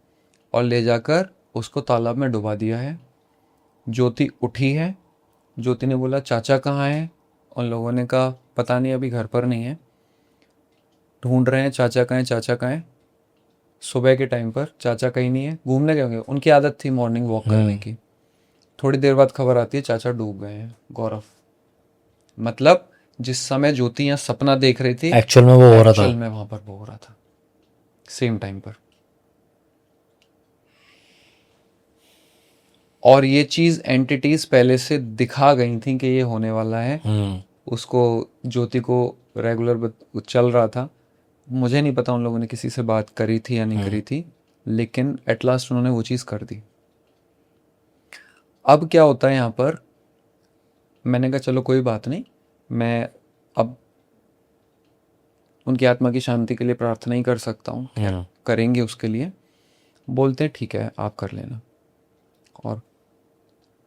और ले जाकर उसको तालाब में डुबा दिया है। ज्योति उठी है। ज्योति ने बोला चाचा कहाँ हैं? उन लोगों ने कहा पता नहीं, अभी घर पर नहीं है, ढूंढ रहे हैं चाचा कहाँ हैं, चाचा कहाँ हैं। सुबह के टाइम पर चाचा कहीं नहीं है, घूमने गए होंगे, उनकी आदत थी मॉर्निंग वॉक करने की। थोड़ी देर बाद खबर आती है चाचा डूब गए हैं गौरव। मतलब जिस समय ज्योति यहाँ सपना देख रही थी, एक्चुअल में वो हो रहा था। एक्चुअल में वहां पर वो हो रहा था, सेम टाइम पर। और ये चीज एंटिटीज पहले से दिखा गई थी कि ये होने वाला है। उसको ज्योति को रेगुलर चल रहा था। मुझे नहीं पता उन लोगों ने किसी से बात करी थी या नहीं करी थी, लेकिन एट लास्ट उन्होंने वो चीज कर दी। अब क्या होता है यहाँ पर, मैंने कहा चलो कोई बात नहीं, मैं अब उनकी आत्मा की शांति के लिए प्रार्थना ही कर सकता हूँ, करेंगे उसके लिए। बोलते हैं ठीक है आप कर लेना, और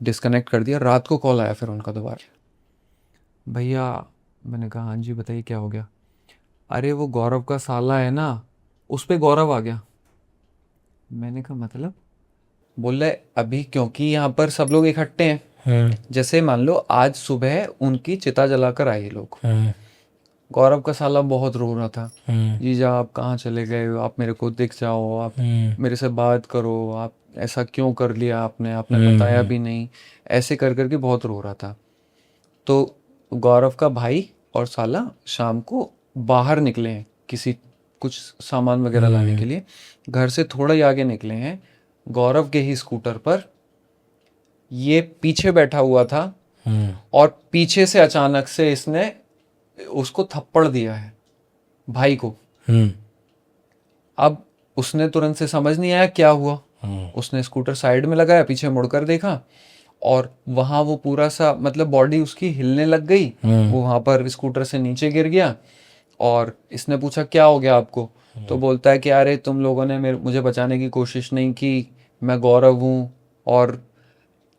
डिस्कनेक्ट कर दिया। रात को कॉल आया फिर उनका दोबारा, भैया। मैंने कहा हाँ जी बताइए क्या हो गया? अरे वो गौरव का साला है ना, उस पे गौरव आ गया। मैंने कहा मतलब? बोल रहे अभी क्योंकि यहाँ पर सब लोग इकट्ठे हैं, जैसे मान लो आज सुबह उनकी चिता जलाकर आए लोग। गौरव का साला बहुत रो रहा था, जीजा आप कहाँ चले गए, आप मेरे को दिख जाओ, आप मेरे से बात करो, आप ऐसा क्यों कर लिया आपने, आपने बताया भी नहीं, ऐसे कर करके बहुत रो रहा था। तो गौरव का भाई और साला शाम को बाहर निकले हैं किसी कुछ सामान वगैरह लाने के लिए। घर से थोड़ा ही आगे निकले हैं, गौरव के ही स्कूटर पर ये पीछे बैठा हुआ था, और पीछे से अचानक से इसने उसको थप्पड़ दिया है भाई को। अब उसने तुरंत से समझ नहीं आया क्या हुआ। उसने स्कूटर साइड में लगाया, पीछे मुड़कर देखा, और वहां वो पूरा सा मतलब बॉडी उसकी हिलने लग गई। वो वहां पर स्कूटर से नीचे गिर गया। और इसने पूछा क्या हो गया आपको? तो बोलता है कि अरे तुम लोगों ने मुझे बचाने की कोशिश नहीं की, मैं गौरव हूँ और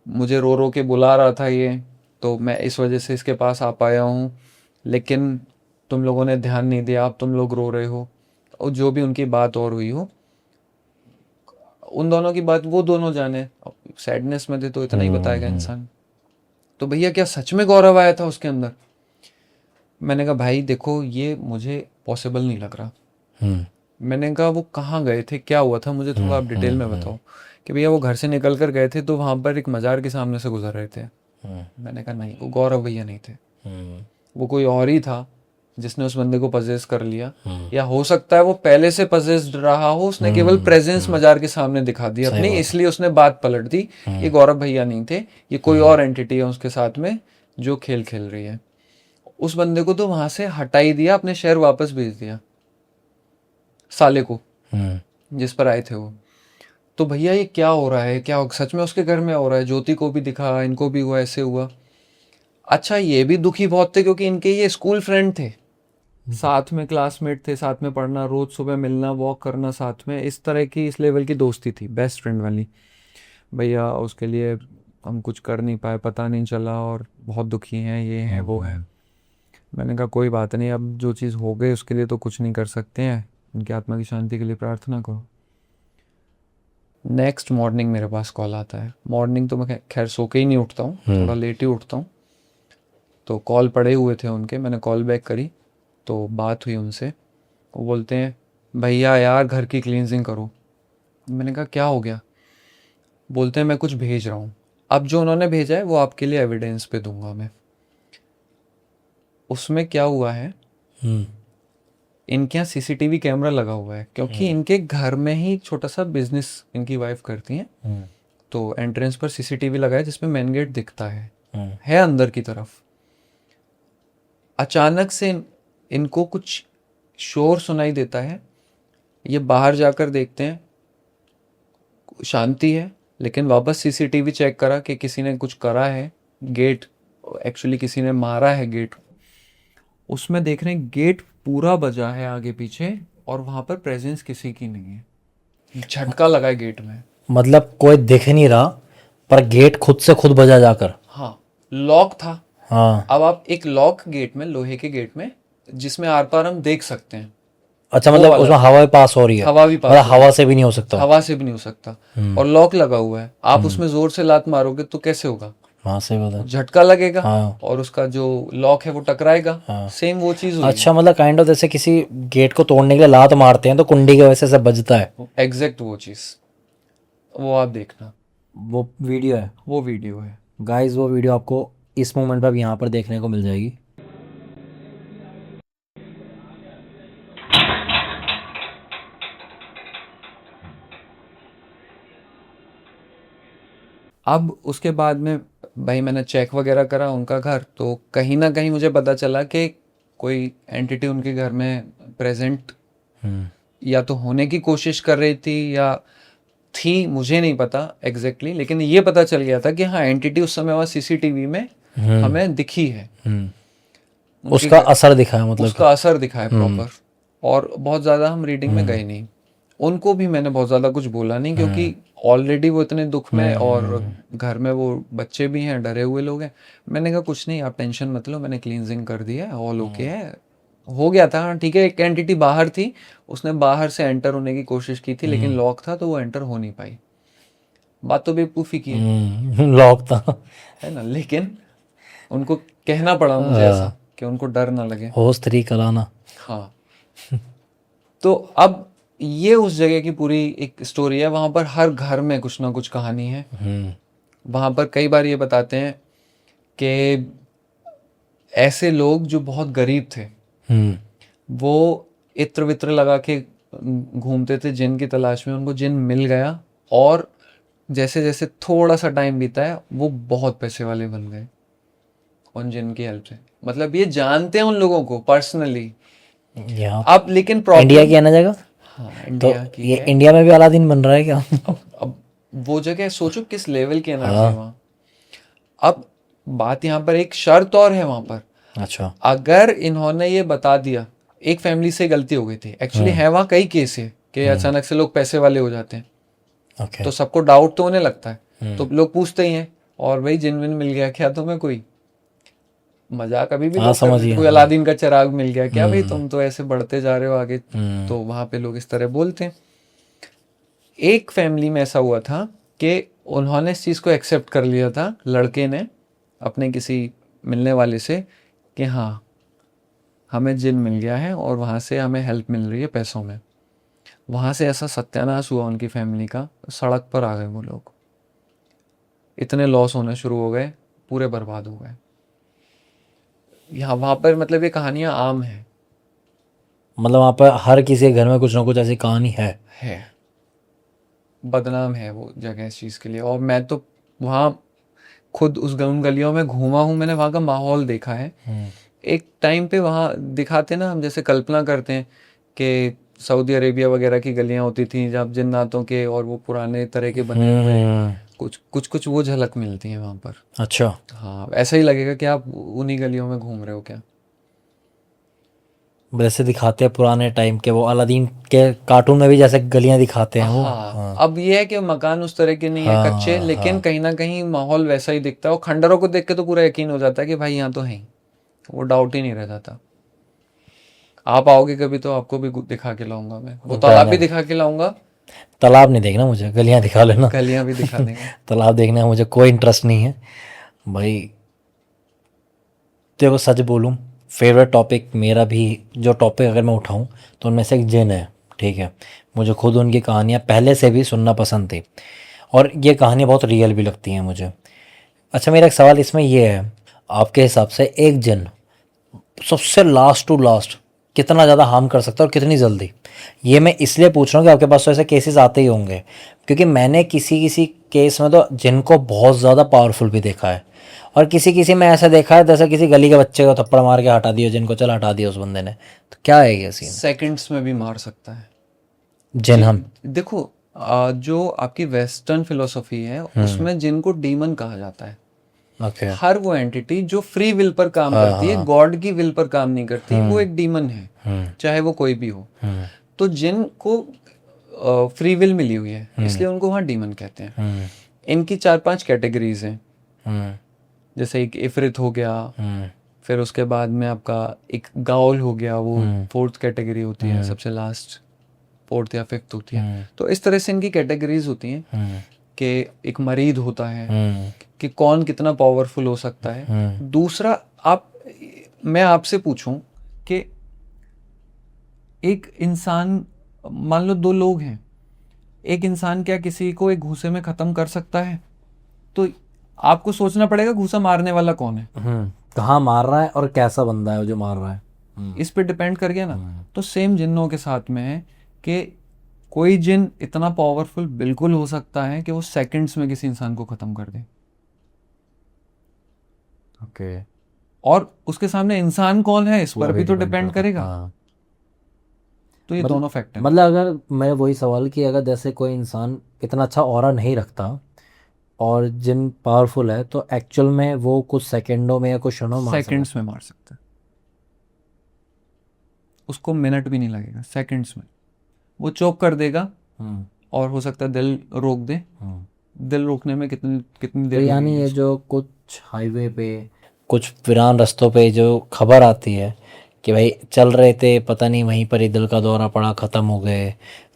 मुझे रो रो के बुला रहा था ये, तो मैं इस वजह से इसके पास आ पाया हूँ, लेकिन तुम लोगों ने ध्यान नहीं दिया, अब तुम लोग रो रहे हो। और जो भी उनकी बात और हुई हो, उन दोनों की बात वो दोनों जाने, सैडनेस में थे तो इतना ही बताएगा इंसान। तो भैया क्या सच में गौरव आया था उसके अंदर? मैंने कहा भाई देखो ये मुझे पॉसिबल नहीं लग रहा। मैंने कहा वो कहाँ गए थे, क्या हुआ था, मुझे थोड़ा आप डिटेल में बताओ। कि भैया वो घर से निकल कर गए थे तो वहां पर एक मजार के सामने से गुजर रहे थे। मैंने कहा नहीं वो गौरव भैया नहीं थे, वो कोई और ही था जिसने उस बंदे को पजेस कर लिया। या हो सकता है वो पहले से पजेस्ड रहा हो, उसने केवल प्रेजेंस मजार के सामने दिखा दी अपनी, इसलिए उसने बात पलट दी। ये गौरव भैया नहीं थे, ये कोई और एंटिटी है उसके साथ में जो खेल खेल रही है। उस बंदे को तो वहां से हटा ही दिया, अपने शहर वापस भेज दिया साले को जिस पर आए थे वो। तो भैया ये क्या हो रहा है, क्या सच में उसके घर में हो रहा है? ज्योति को भी दिखा, इनको भी हुआ, ऐसे हुआ। अच्छा ये भी दुखी बहुत थे क्योंकि इनके ये स्कूल फ्रेंड थे, साथ में क्लासमेट थे, साथ में पढ़ना, रोज सुबह मिलना, वॉक करना साथ में, इस तरह की इस लेवल की दोस्ती थी, बेस्ट फ्रेंड वाली। भैया उसके लिए हम कुछ कर नहीं पाए, पता नहीं चला, और बहुत दुखी हैं, ये है वो है। मैंने कहा कोई बात नहीं, अब जो चीज़ हो गई उसके लिए तो कुछ नहीं कर सकते हैं, उनकी आत्मा की शांति के लिए प्रार्थना करो। नेक्स्ट मॉर्निंग मेरे पास कॉल आता है। मॉर्निंग तो मैं खैर सो के ही नहीं उठता हूँ, थोड़ा लेट ही उठता हूँ। तो कॉल पड़े हुए थे उनके, मैंने कॉल बैक करी तो बात हुई उनसे। वो बोलते हैं भैया यार घर की क्लींजिंग करो। मैंने कहा क्या हो गया? बोलते हैं मैं कुछ भेज रहा हूँ। अब जो उन्होंने भेजा है वो आपके लिए एविडेंस पे दूंगा मैं। उसमें क्या हुआ है, हम्म इनके यहाँ सीसीटीवी कैमरा लगा हुआ है, क्योंकि इनके घर में ही एक छोटा सा बिजनेस इनकी वाइफ करती हैं। हम्म तो एंट्रेंस पर सीसीटीवी लगा है जिसमें मेन गेट दिखता हम्म है अंदर की तरफ। अचानक से इनको कुछ शोर सुनाई देता है। ये बाहर जाकर देखते हैं, शांति है। लेकिन वापस सीसीटीवी चेक करा कि किसी ने कुछ करा है, गेट एक्चुअली किसी ने मारा है गेट। उसमें देख रहे हैं गेट पूरा बजा है आगे पीछे, और वहां पर प्रेजेंस किसी की नहीं है। झटका लगा है गेट में। मतलब कोई दिख नहीं रहा पर गेट खुद से खुद बजा जाकर। हाँ, लॉक था। हाँ अब आप एक लॉक गेट में, लोहे के गेट में, जिसमें आर पार हम देख सकते हैं, अच्छा, वो मतलब वाला। उसमें हवा भी पास हो रही है। हवा भी पास मतलब हो रही हवा से भी नहीं हो सकता। हवा से भी नहीं हो सकता, और लॉक लगा हुआ है। आप उसमें जोर से लात मारोगे तो कैसे होगा? वहां से बता। झटका लगेगा हाँ। और उसका जो लॉक है वो टकराएगा। सेम वो चीज हुई। अच्छा, मतलब काइंड ऑफ जैसे किसी गेट को तोड़ने के लिए लात मारते हैं तो कुंडी की वजह से बजता है। एग्जैक्ट वो चीज, वो आप देखना। वो वीडियो है वो वीडियो है। गाइस, वो वीडियो आपको इस मोमेंट पर यहाँ पर देखने को मिल जाएगी। अब उसके बाद में भाई मैंने चेक वगैरह करा उनका घर, तो कहीं ना कहीं मुझे पता चला कि कोई एंटिटी उनके घर में प्रेजेंट या तो होने की कोशिश कर रही थी या थी, मुझे नहीं पता एग्जैक्टली लेकिन ये पता चल गया था कि हाँ एंटिटी उस समय वहाँ सीसीटीवी में हमें दिखी है। उनके उसका घर- असर दिखा है, मतलब उसका असर दिखा है प्रॉपर। और बहुत ज़्यादा हम रीडिंग में गए नहीं। उनको भी मैंने बहुत ज़्यादा कुछ बोला नहीं, क्योंकि ऑलरेडी वो इतने दुख में, और घर में वो बच्चे भी हैं, डरे हुए लोग हैं। मैंने कहा कुछ नहीं, आप टेंशन मत लो, मैंने क्लींजिंग कर दी है, ऑल ओके है, हो गया था। हाँ ठीक है, एक एंटिटी बाहर थी, उसने बाहर से एंटर होने की कोशिश की थी, लेकिन लॉक था तो वो एंटर हो नहीं पाई। बात तो बेवकूफ़ी की है लॉक था। है ना, लेकिन उनको कहना पड़ा मुझे ऐसा कि उनको डर ना लगे। होश तरी कलाना। हाँ। तो अब ये उस जगह की पूरी एक स्टोरी है। वहां पर हर घर में कुछ ना कुछ कहानी है। वहां पर कई बार ये बताते हैं कि ऐसे लोग जो बहुत गरीब थे, वो इत्र वित्र लगा के घूमते थे जिन की तलाश में। उनको जिन मिल गया, और जैसे जैसे थोड़ा सा टाइम बीता है वो बहुत पैसे वाले बन गए उन जिन की हेल्प से। मतलब ये जानते हैं उन लोगों को पर्सनली। यहाँ अब लेकिन प्रॉब्लम इंडिया की है ना जगह, हाँ तो इंडिया की ये है। इंडिया में भी अलादीन बन रहा है क्या? अब वो जगह सोचो किस लेवल की एनर्जी है वहाँ। अब बात यहाँ पर एक शर्त और है वहां पर। अच्छा। अगर इन्होंने ये बता दिया, एक फैमिली से गलती हो गई थी एक्चुअली, है वहाँ कई केस है कि अचानक से लोग पैसे वाले हो जाते हैं, ओके। तो सबको डाउट तो होने लगता है, तो लोग पूछते ही हैं, और भाई जिन विन मिल गया क्या तुम्हें? कोई मजाक अभी भी लोग करते हैं, कोई अलादीन का चिराग मिल गया क्या भाई, तुम तो ऐसे बढ़ते जा रहे हो आगे। तो वहां पे लोग इस तरह बोलते हैं। एक फैमिली में ऐसा हुआ था कि उन्होंने इस चीज को एक्सेप्ट कर लिया था, लड़के ने अपने किसी मिलने वाले से, कि हाँ हमें जिन मिल गया है और वहां से हमें हेल्प मिल रही है पैसों में। वहां से ऐसा सत्यानाश हुआ उनकी फैमिली का, सड़क पर आ गए वो लोग, इतने लॉस होने शुरू हो गए, पूरे बर्बाद हो गए। यहाँ वहां पर मतलब ये कहानियां आम है। मतलब वहाँ पर हर किसी के घर में कुछ ना कुछ ऐसी कहानी है। बदनाम है वो जगह इस चीज के लिए। और मैं तो वहाँ खुद उन गलियों में घूमा हूँ, मैंने वहाँ का माहौल देखा है। एक टाइम पे वहाँ दिखाते ना, हम जैसे कल्पना करते हैं कि सऊदी अरेबिया वगैरह की गलियां होती थी जहाँ जिन्नातों के और वो पुराने तरह के बने हुए कुछ वो झलक मिलती है वहाँ पर। अच्छा। हाँ, ऐसा ही लगेगा कि आप उन्हीं गलियों में घूम रहे हो क्या। वैसे दिखाते हैं पुराने टाइम के, वो अलादीन के कार्टून में भी जैसे गलियां दिखाते हैं वो। हाँ, अब ये है कि मकान उस तरह के नहीं है, कच्चे, लेकिन कहीं ना कहीं माहौल वैसा ही दिखता है। और खंडरों को देख के तो पूरा यकीन हो जाता है कि भाई यहाँ तो है ही, वो डाउट ही नहीं रह जाता। आप आओगे कभी तो आपको भी दिखा के लाऊंगा मैं, वो तालाब भी दिखा के लाऊंगा, तालाब नहीं देखना मुझे, गलियां दिखा लेना। गलियां भी दिखा देंगे। तालाब देखने में मुझे कोई इंटरेस्ट नहीं है भाई। देखो सच बोलूं, फेवरेट टॉपिक मेरा भी, जो टॉपिक अगर मैं उठाऊं तो उनमें से एक जिन है, ठीक है। मुझे खुद उनकी कहानियाँ पहले से भी सुनना पसंद थी, और ये कहानियाँ बहुत रियल भी लगती हैं मुझे। अच्छा, मेरा एक सवाल इसमें ये है, आपके हिसाब से एक जिन सबसे लास्ट टू लास्ट कितना ज़्यादा हार्म कर सकता है और कितनी जल्दी? ये मैं इसलिए पूछ रहा हूँ कि आपके पास तो ऐसे केसेस आते ही होंगे, क्योंकि मैंने किसी किसी केस में तो जिनको बहुत ज़्यादा पावरफुल भी देखा है, और किसी किसी में ऐसा देखा है जैसे किसी गली के बच्चे को थप्पड़ मार के हटा दिया जिनको, चल हटा दिया उस बंदे ने। तो क्या है ये सीन? सेकंड्स में भी मार सकता है। जिन हम देखो, जो आपकी वेस्टर्न फिलोसफी है उसमें जिनको डीमन कहा जाता है। ओके। हर वो एंटिटी जो फ्री विल पर काम करती है, गॉड की विल पर काम नहीं करती, वो एक डीमन है, चाहे वो कोई भी हो। तो जिन को फ्री विल मिली हुई है, इसलिए उनको वहाँ डीमन कहते हैं। इनकी 4-5 कैटेगरीज हैं। जैसे एक इफरित हो गया, फिर उसके बाद में आपका एक गाउल हो गया, वो 4th कैटेगरी होती है, सबसे लास्ट 4th या 5th होती है। तो इस तरह से इनकी कैटेगरीज होती हैं कि एक मरीद होता है कि कौन कितना पावरफुल हो सकता है। दूसरा, मैं आपसे पूछूं कि एक इंसान, मान लो 2 लोग हैं, एक इंसान क्या किसी को एक घूसे में खत्म कर सकता है? तो आपको सोचना पड़ेगा घूसा मारने वाला कौन है, कहाँ मार रहा है और कैसा बंदा है वो जो मार रहा है। इस पे डिपेंड कर गया ना। तो सेम जिन्नों के साथ में है कि कोई जिन इतना पावरफुल बिल्कुल हो सकता है कि वो सेकंड्स में किसी इंसान को खत्म कर दे, ओके। और उसके सामने इंसान कौन है इस पर भी तो डिपेंड करेगा। हाँ। तो ये दोनों फैक्टर। मतलब अगर मैं वही सवाल कि अगर जैसे कोई इंसान इतना अच्छा ऑरा नहीं रखता और जिन पावरफुल है, तो एक्चुअल में वो कुछ सेकंडों में या कुछ क्षणों में मार सकता सेकंड्स में मार सकता है, उसको मिनट भी नहीं लगेगा, सेकंड्स में वो चोक कर देगा। है। और हो सकता है दिल रोक दे। दिल रोकने में कितनी कितनी तो देर यानी लगेगी ये उसको? जो कुछ हाईवे पे, कुछ वीरान रास्तों पे जो खबर आती है कि भाई चल रहे थे, पता नहीं वहीं पर ही दिल का दौरा पड़ा, ख़त्म हो गए।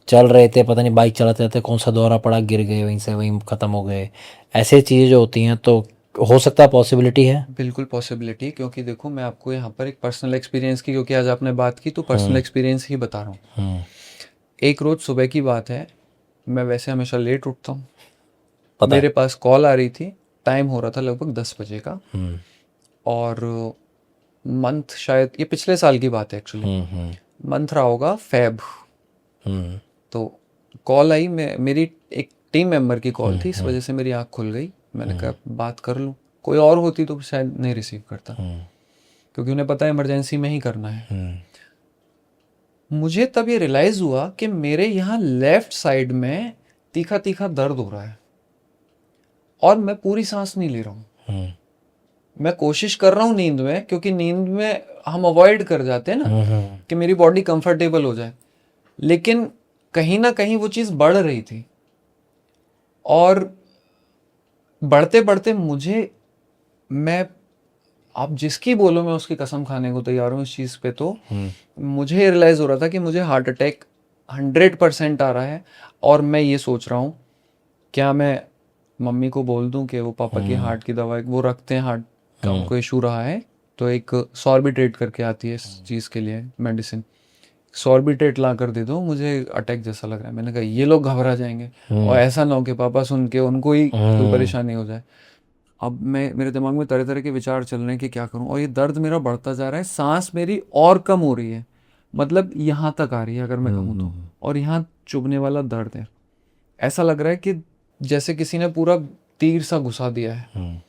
चल रहे थे, पता नहीं बाइक चलाते रहते कौन सा दौरा पड़ा, गिर गए, वहीं से वहीं ख़त्म हो गए। ऐसे चीज़ें जो होती हैं, तो हो सकता है, पॉसिबिलिटी है। बिल्कुल पॉसिबिलिटी, क्योंकि देखो मैं आपको यहाँ पर एक पर्सनल एक्सपीरियंस की, क्योंकि आज आपने बात की तो पर्सनल एक्सपीरियंस ही बता रहा हूँ। एक रोज़ सुबह की बात है, मैं वैसे हमेशा लेट उठता हूँ, पता मेरे है। पास कॉल आ रही थी, टाइम हो रहा था लगभग 10 बजे का, और मंथ शायद ये पिछले साल की बात है एक्चुअली, मंथ रहा होगा फेब। तो कॉल आई, मेरी एक टीम मेंबर की कॉल थी, इस वजह से मेरी आँख खुल गई। मैंने कहा बात कर लूँ, कोई और होती तो शायद नहीं रिसीव करता, क्योंकि उन्हें पता है इमरजेंसी में ही करना है। मुझे तब ये रियलाइज़ हुआ कि मेरे यहाँ लेफ्ट साइड में तीखा तीखा दर्द हो रहा है, और मैं पूरी सांस नहीं ले रहा हूँ। मैं कोशिश कर रहा हूँ नींद में, क्योंकि नींद में हम अवॉइड कर जाते हैं ना कि मेरी बॉडी कंफर्टेबल हो जाए, लेकिन कहीं ना कहीं वो चीज़ बढ़ रही थी, और बढ़ते बढ़ते मैं आप जिसकी बोलो मैं उसकी कसम खाने को तैयार हूँ इस चीज़ पे। तो मुझे रियलाइज़ हो रहा था कि मुझे हार्ट अटैक 100% आ रहा है, और मैं ये सोच रहा हूँ क्या मैं मम्मी को बोल दूं कि वो पापा की हार्ट की दवा, वो रखते हैं, हार्ट का उनको इशू रहा है, तो एक सॉर्बिट्रेट करके आती है इस चीज़ के लिए मेडिसिन, सॉर्बिट्रेट ला कर दे दो, मुझे अटैक जैसा लग रहा है। मैंने कहा ये लोग घबरा जाएंगे, और ऐसा ना हो कि पापा सुन के उनको ही कोई परेशानी हो जाए। अब मेरे दिमाग में तरह तरह के विचार चल रहे हैं कि क्या करूं, और ये दर्द मेरा बढ़ता जा रहा है, सांस मेरी और कम हो रही है, मतलब यहाँ तक आ रही है अगर मैं कहूँ तो, और यहाँ चुभने वाला दर्द है। ऐसा लग रहा है कि जैसे किसी ने पूरा तीर सा घुसा दिया है।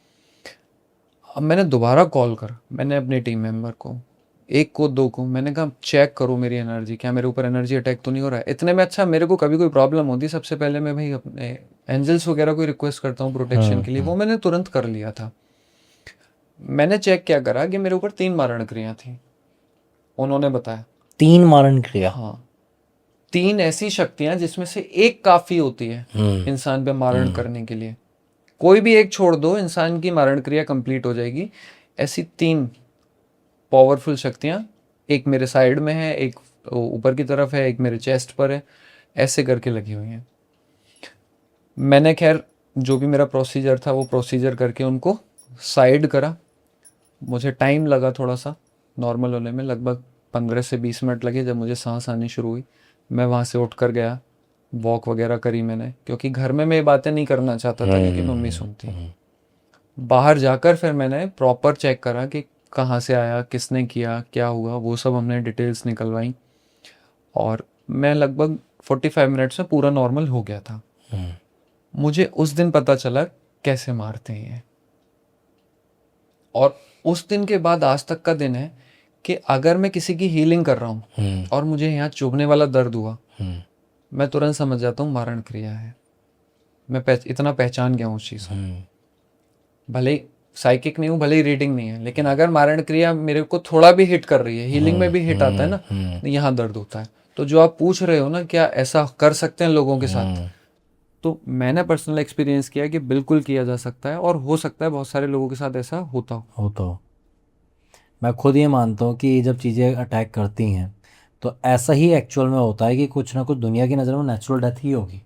अब मैंने दोबारा कॉल कर, मैंने अपने टीम मेंबर को, एक को, दो को, मैंने कहा चेक करो मेरी एनर्जी, क्या मेरे ऊपर एनर्जी अटैक तो नहीं हो रहा है। इतने में, अच्छा मेरे को कभी कोई प्रॉब्लम होती सबसे पहले मैं भाई अपने एंजल्स वगैरह को रिक्वेस्ट करता हूँ प्रोटेक्शन के लिए, वो मैंने तुरंत कर लिया था। मैंने चेक क्या करा कि मेरे ऊपर 3 मारण क्रिया थी, उन्होंने बताया 3 मारण क्रिया? हाँ, 3 ऐसी शक्तियां जिसमें से एक काफी होती है इंसान पे मारण करने के लिए, कोई भी एक छोड़ दो इंसान की मारण क्रिया कंप्लीट हो जाएगी। ऐसी 3 पावरफुल शक्तियां, एक मेरे साइड में है, एक ऊपर की तरफ है, एक मेरे चेस्ट पर है, ऐसे करके लगी हुई हैं। मैंने खैर जो भी मेरा प्रोसीजर था वो प्रोसीजर करके उनको साइड करा। मुझे टाइम लगा थोड़ा सा नॉर्मल होने में, लगभग 15 से 20 मिनट लगे। जब मुझे सांस आनी शुरू हुई, मैं वहाँ से उठ कर गया, वॉक वगैरह करी मैंने, क्योंकि घर में मैं ये बातें नहीं करना चाहता था क्योंकि मम्मी सुनती। बाहर जाकर फिर मैंने प्रॉपर चेक करा कि कहाँ से आया, किसने किया, क्या हुआ, वो सब हमने डिटेल्स निकलवाई। और मैं लगभग 45 मिनट्स में पूरा नॉर्मल हो गया था। मुझे उस दिन पता चला कैसे मारते हैं ये। और उस दिन के बाद आज तक का दिन है कि अगर मैं किसी की हीलिंग कर रहा हूँ और मुझे यहाँ चुभने वाला दर्द हुआ, मैं तुरंत समझ जाता हूँ मारण क्रिया है। मैं इतना पहचान गया हूँ उस चीज़ को। भले ही साइकिक नहीं हूँ, भले ही रीडिंग नहीं है, लेकिन अगर मारण क्रिया मेरे को थोड़ा भी हिट कर रही है, हीलिंग में भी हिट आता है ना, तो यहाँ दर्द होता है। तो जो आप पूछ रहे हो ना, क्या ऐसा कर सकते हैं लोगों के साथ, तो मैंने पर्सनल एक्सपीरियंस किया कि बिल्कुल किया जा सकता है, और हो सकता है बहुत सारे लोगों के साथ ऐसा होता हो। मैं खुद ये मानता हूँ कि जब चीज़ें अटैक करती हैं तो ऐसा ही एक्चुअल में होता है कि कुछ ना कुछ दुनिया की नज़र में नेचुरल डेथ ही होगी।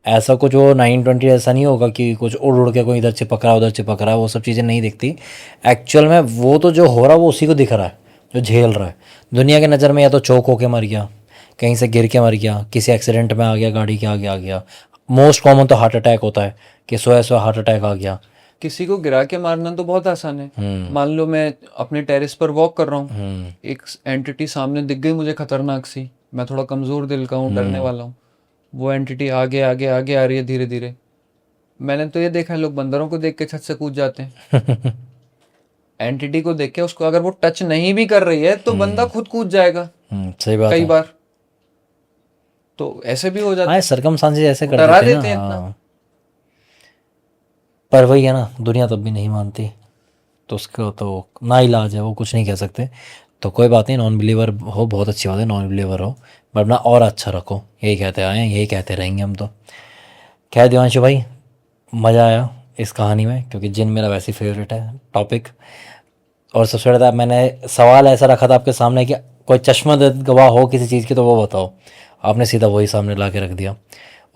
ऐसा कुछ वो 920 ऐसा नहीं होगा कि कुछ उड़ उड़ के कोई इधर चिपक रहा है उधर चिपक रहा है, वो सब चीज़ें नहीं दिखती। एक्चुअल में वो तो जो हो रहा है वो उसी को दिख रहा है जो झेल रहा है। दुनिया की नज़र में या तो चोक होके मर गया, कहीं से गिर के मर गया, किसी एक्सीडेंट में आ गया, गाड़ी के आगे आ गया। मोस्ट कॉमन तो हार्ट अटैक होता है कि सोया सोया हार्ट अटैक आ गया। किसी को गिरा के मारना तो बहुत आसान है। मान लो मैं अपने टेरेस पर वॉक कर रहा हूँ, एक एंटिटी सामने दिख गई मुझे खतरनाक सी, मैं थोड़ा कमजोर दिल का हूँ, डरने वाला हूँ, वो एंटिटी आगे आगे आगे आ रही है धीरे धीरे। मैंने तो ये देखा है, लोग बंदरों को देख के छत से कूद जाते हैं। एंटिटी को देख के उसको अगर वो टच नहीं भी कर रही है तो बंदा खुद कूद जाएगा सही बात कई है। बार। तो ऐसे भी हो जाता हाँ है, सरकमस्टांसेस ऐसे कर डरा देते हैं देते हैं ना। इतना। हाँ पर वही है ना, दुनिया तब भी नहीं मानती, तो उसका तो ना इलाज है, वो कुछ नहीं कह सकते। तो कोई बात नहीं, नॉन बिलीवर हो बहुत अच्छी बात है, नॉन बिलीवर हो बट अपना और अच्छा रखो, यही कहते आए हैं, यही कहते रहेंगे हम तो। खैर दिवांशु भाई, मज़ा आया इस कहानी में, क्योंकि जिन मेरा वैसे फेवरेट है टॉपिक। और सबसे ज़्यादा मैंने सवाल ऐसा रखा था आपके सामने कि कोई चश्मदीद गवाह हो किसी चीज़ की तो वो बताओ, आपने सीधा वही सामने ला के रख दिया।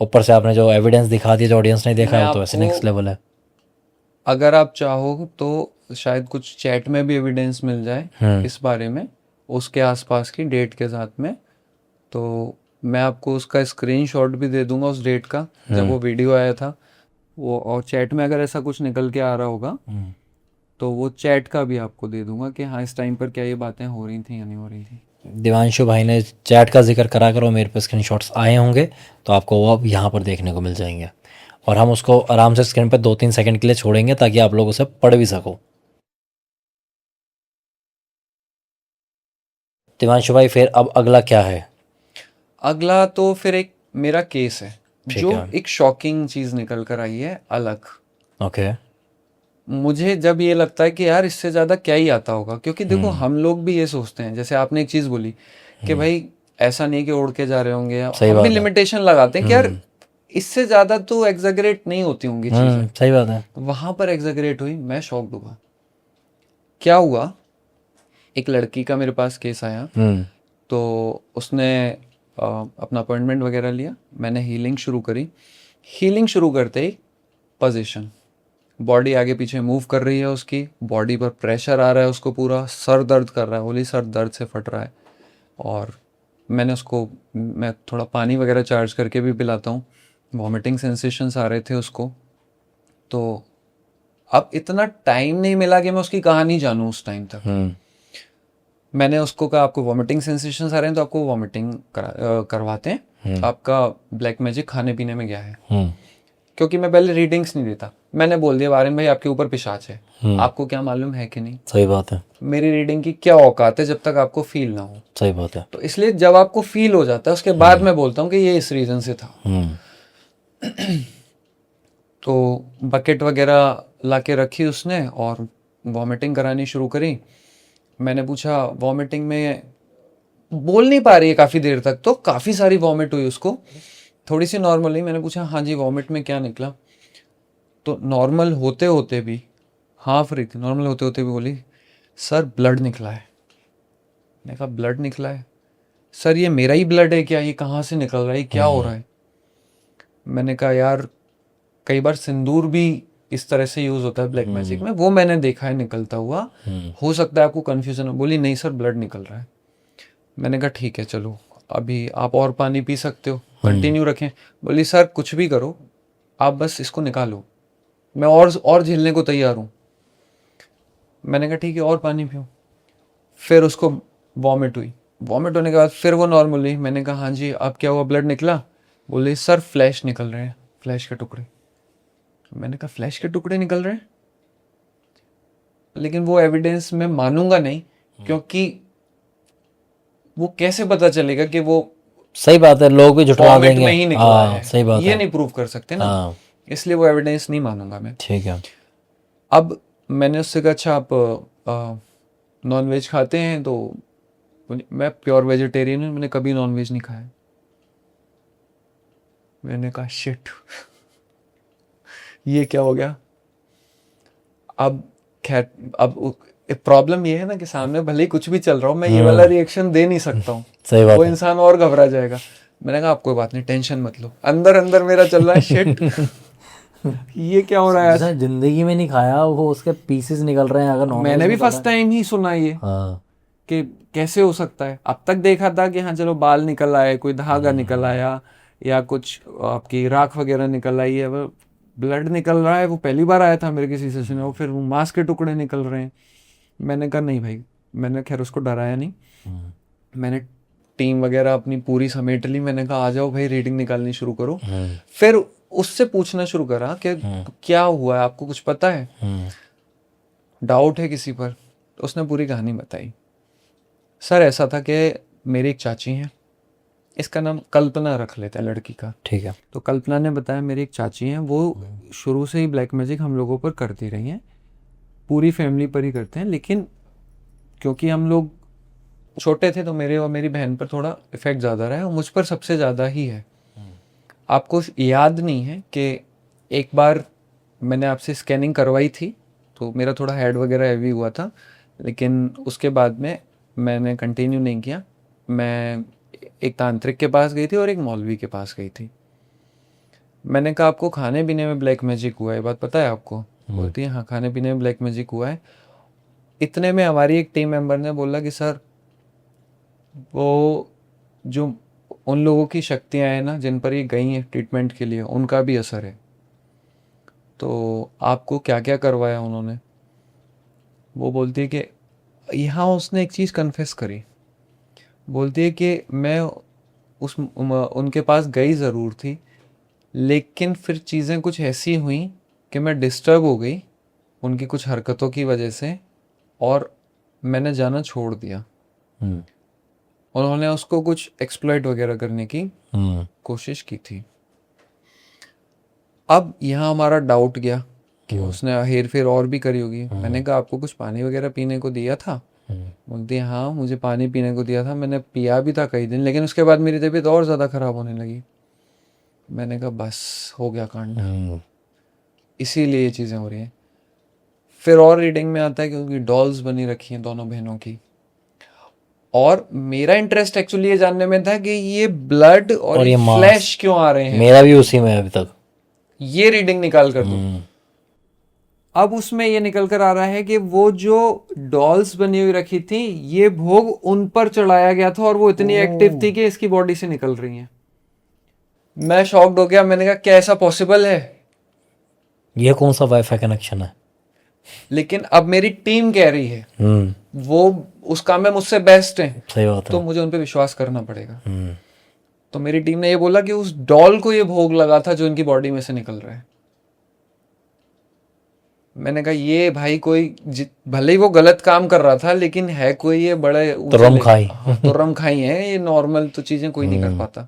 ऊपर से आपने जो एविडेंस दिखा दिया जो ऑडियंस ने देखा मैं है वो तो ऐसे आपको, नेक्स्ट लेवल है। अगर आप चाहो तो शायद कुछ चैट में भी एविडेंस मिल जाए इस बारे में, उसके आसपास की डेट के साथ में। तो मैं आपको उसका स्क्रीनशॉट भी दे दूंगा उस डेट का जब वो वीडियो आया था वो, और चैट में अगर ऐसा कुछ निकल के आ रहा होगा तो वो चैट का भी आपको दे दूंगा कि हाँ इस टाइम पर क्या ये बातें हो रही थी या नहीं हो रही थी। दिवांशु भाई ने चैट का जिक्र करा करो, मेरे पे स्क्रीनशॉट्स आए होंगे तो आपको वो अब यहाँ पर देखने को मिल जाएंगे, और हम उसको आराम से स्क्रीन पे 2-3 सेकंड के लिए छोड़ेंगे ताकि आप लोग उसे पढ़ भी सको। दिवांशु भाई फिर अब अगला क्या है? अगला तो फिर एक मेरा केस है ठीक जो है। एक शॉकिंग चीज निकल कर आई है अलग। ओके। मुझे जब ये लगता है कि यार इससे ज्यादा क्या ही आता होगा, क्योंकि देखो हम लोग भी ये सोचते हैं, जैसे आपने एक चीज बोली कि भाई ऐसा नहीं कि उड़ के जा रहे होंगे, सही हम भी बात है। लिमिटेशन लगाते हैं कि यार इससे ज्यादा तो एग्जैगरेट नहीं होती होंगी चीजें। सही बात है। वहां पर एग्जैगरेट हुई, मैं शॉक्ड हुआ। क्या हुआ, एक लड़की का मेरे पास केस आया। तो उसने अपना अपॉइंटमेंट वगैरह लिया, मैंने हीलिंग शुरू करी। हीलिंग शुरू करते ही पोजीशन, बॉडी आगे पीछे मूव कर रही है, उसकी बॉडी पर प्रेशर आ रहा है, उसको पूरा सर दर्द कर रहा है, होली सर दर्द से फट रहा है। और मैं थोड़ा पानी वगैरह चार्ज करके भी पिलाता हूँ। वॉमिटिंग सेंसेशंस आ रहे थे उसको। तो अब इतना टाइम नहीं मिला कि मैं उसकी कहानी जानूँ उस टाइम तक। मैंने उसको कहा आपको वॉमिटिंग सेंसेशंस आ रहे हैं तो आपको वॉमिटिंग करवाते हैं, आपका ब्लैक मैजिक खाने पीने में गया है। क्योंकि मैं पहले रीडिंग्स नहीं देता, मैंने बोल दिया आर्यन भाई आपके ऊपर पिशाच है, आपको क्या मालूम है कि नहीं। सही बात है। मेरी रीडिंग की क्या औकात है जब तक आपको फील ना हो। सही बात है। तो इसलिए जब आपको फील हो जाता है उसके बाद मैं बोलता हूँ कि ये इस रीजन से था। तो बकेट वगैरह ला के रखी उसने और वॉमिटिंग करानी शुरू करी। मैंने पूछा वॉमिटिंग में, बोल नहीं पा रही है काफ़ी देर तक, तो काफ़ी सारी वॉमिट हुई उसको, थोड़ी सी नॉर्मल हुई। मैंने पूछा हाँ जी वॉमिट में क्या निकला, तो नॉर्मल होते होते भी, हाफ रही थी, नॉर्मल होते होते भी बोली सर ब्लड निकला है। मैंने कहा ब्लड निकला है, सर ये मेरा ही ब्लड है क्या, ये कहाँ से निकल रहा है, ये क्या हो रहा है। मैंने कहा यार कई बार सिंदूर भी इस तरह से यूज होता है ब्लैक मैजिक में, वो मैंने देखा है निकलता हुआ, हो सकता है आपको कंफ्यूजन हो। बोली नहीं सर ब्लड निकल रहा है। मैंने कहा ठीक है चलो अभी आप और पानी पी सकते हो, कंटिन्यू रखें। बोली सर कुछ भी करो आप बस इसको निकालो, मैं और झेलने को तैयार हूँ। मैंने कहा ठीक है और पानी पियो। फिर उसको वॉमिट हुई, वॉमिट होने के बाद फिर वो नॉर्मल हुई। मैंने कहा हाँ जी अब क्या हुआ, ब्लड निकला। बोले सर फ्लैश निकल रहे हैं, फ्लैश के टुकड़े। मैंने कहा फ्लैश के टुकड़े निकल रहे हैं, लेकिन वो एविडेंस मैं मानूंगा नहीं, क्योंकि वो कैसे पता चलेगा कि वो सही बात है, लोग भी झुठला वॉमिट देंगे। में ही निकला हाँ है, सही बात ये है। नहीं प्रूव कर सकते ना, हाँ इसलिए वो एविडेंस नहीं मानूंगा मैं। ठीक है। अब मैंने उससे कहा अच्छा आप नॉन वेज खाते हैं, तो मैं प्योर वेजिटेरियन हूँ, मैंने कभी नॉन वेज नहीं खाया। मैंने कहा शिट ये क्या हो गया। अब खैर अब प्रॉब्लम ये है ना कि सामने भले ही कुछ भी चल रहा हो, मैं ये वाला रिएक्शन दे नहीं सकता हूँ, सही बात वो है। इंसान और घबरा जाएगा। मैंने कहा आप कोई बात नहीं टेंशन मत लो, अंदर अंदर मेरा चल रहा है शिट ये क्या हो रहा है। जिसने जिंदगी में नहीं खाया वो उसके पीसेस निकल रहे हैं, अगर नॉन मैंने भी फर्स्ट टाइम ही सुना ये हाँ कि कैसे हो सकता है। अब तक देखा था कि हाँ चलो बाल निकल आए, कोई धागा निकल आया, या कुछ आपकी राख वगैरह निकल आई है, वो ब्लड निकल रहा है वो पहली बार आया था मेरे किसी सेशन में। वो फिर मांस के टुकड़े निकल रहे हैं। मैंने कहा नहीं भाई, मैंने खैर उसको डराया नहीं। मैंने टीम वगैरह अपनी पूरी समेट ली। मैंने कहा आ जाओ भाई रीडिंग निकालनी शुरू करो। फिर उससे पूछना शुरू करा कि क्या हुआ है, आपको कुछ पता है, डाउट है किसी पर। उसने पूरी कहानी बताई। सर ऐसा था कि मेरी एक चाची हैं, इसका नाम कल्पना रख लेते हैं लड़की का। ठीक है। तो कल्पना ने बताया मेरी एक चाची हैं, वो शुरू से ही ब्लैक मैजिक हम लोगों पर करती रही हैं, पूरी फैमिली पर ही करते हैं। लेकिन क्योंकि हम लोग छोटे थे तो मेरे और मेरी बहन पर थोड़ा इफेक्ट ज़्यादा रहा है, और मुझ पर सबसे ज़्यादा ही है। आपको याद नहीं है कि एक बार मैंने आपसे स्कैनिंग करवाई थी, तो मेरा थोड़ा हेड वगैरह हैवी हुआ था, लेकिन उसके बाद में मैंने कंटिन्यू नहीं किया। मैं एक तांत्रिक के पास गई थी और एक मौलवी के पास गई थी। मैंने कहा आपको खाने पीने में ब्लैक मैजिक हुआ है, बात पता है आपको? बोलती है हाँ खाने पीने में ब्लैक मैजिक हुआ है। इतने में हमारी एक टीम मेंबर ने बोला कि सर वो जो उन लोगों की शक्तियां हैं ना जिन पर ये गई हैं ट्रीटमेंट के लिए, उनका भी असर है। तो आपको क्या क्या करवाया उन्होंने? वो बोलती है कि यहाँ उसने एक चीज़ कन्फेस करी। बोलती है कि मैं उनके पास गई ज़रूर थी, लेकिन फिर चीज़ें कुछ ऐसी हुई कि मैं डिस्टर्ब हो गई उनकी कुछ हरकतों की वजह से, और मैंने जाना छोड़ दिया। उन्होंने उसको कुछ एक्सप्लॉइट वगैरह करने की कोशिश की थी। अब यहाँ हमारा डाउट गया कि उसने हेर फेर और भी करी होगी। मैंने कहा आपको कुछ पानी वगैरह पीने को दिया था? बोलती है हाँ मुझे पानी पीने को दिया था, मैंने पिया भी था कई दिन, लेकिन उसके बाद मेरी तबीयत और ज़्यादा ख़राब होने लगी। मैंने कहा बस हो गया कांड, इसीलिए ये चीज़ें हो रही हैं। फिर और रीडिंग में आता है क्योंकि डॉल्स बनी रखी हैं दोनों बहनों की, और मेरा इंटरेस्ट एक्चुअली ये जानने में था कि ये ब्लड और ये मांस। फ्लैश क्यों आ रहे हैं। मेरा भी उसी में है अभी तक। ये रीडिंग निकाल कर दो। अब उसमें ये निकल कर आ रहा है कि वो जो डॉल्स बनी हुई रखी थी, ये भोग उन पर चढ़ाया गया था, और वो इतनी एक्टिव थी कि इसकी बॉडी से निकल रही हैं। मैं शॉक्ड हो गया। मैंने कहा क्या ऐसा पॉसिबल है? ये कौन सा वाईफाई कनेक्शन है? लेकिन अब मेरी टीम कह रही है, वो उस काम में मुझसे बेस्ट है, सही बात है। तो मुझे उन पे विश्वास करना पड़ेगा। तो मेरी टीम ने ये बोला कि उस डॉल को ये भोग लगा था जो इनकी बॉडी में से निकल रहा है। मैंने कहा ये भाई कोई भले ही वो गलत काम कर रहा था, लेकिन है कोई ये बड़े तुर्रम खाई। तुर्रम खाई है, ये नॉर्मल तो चीजें कोई नहीं कर पाता।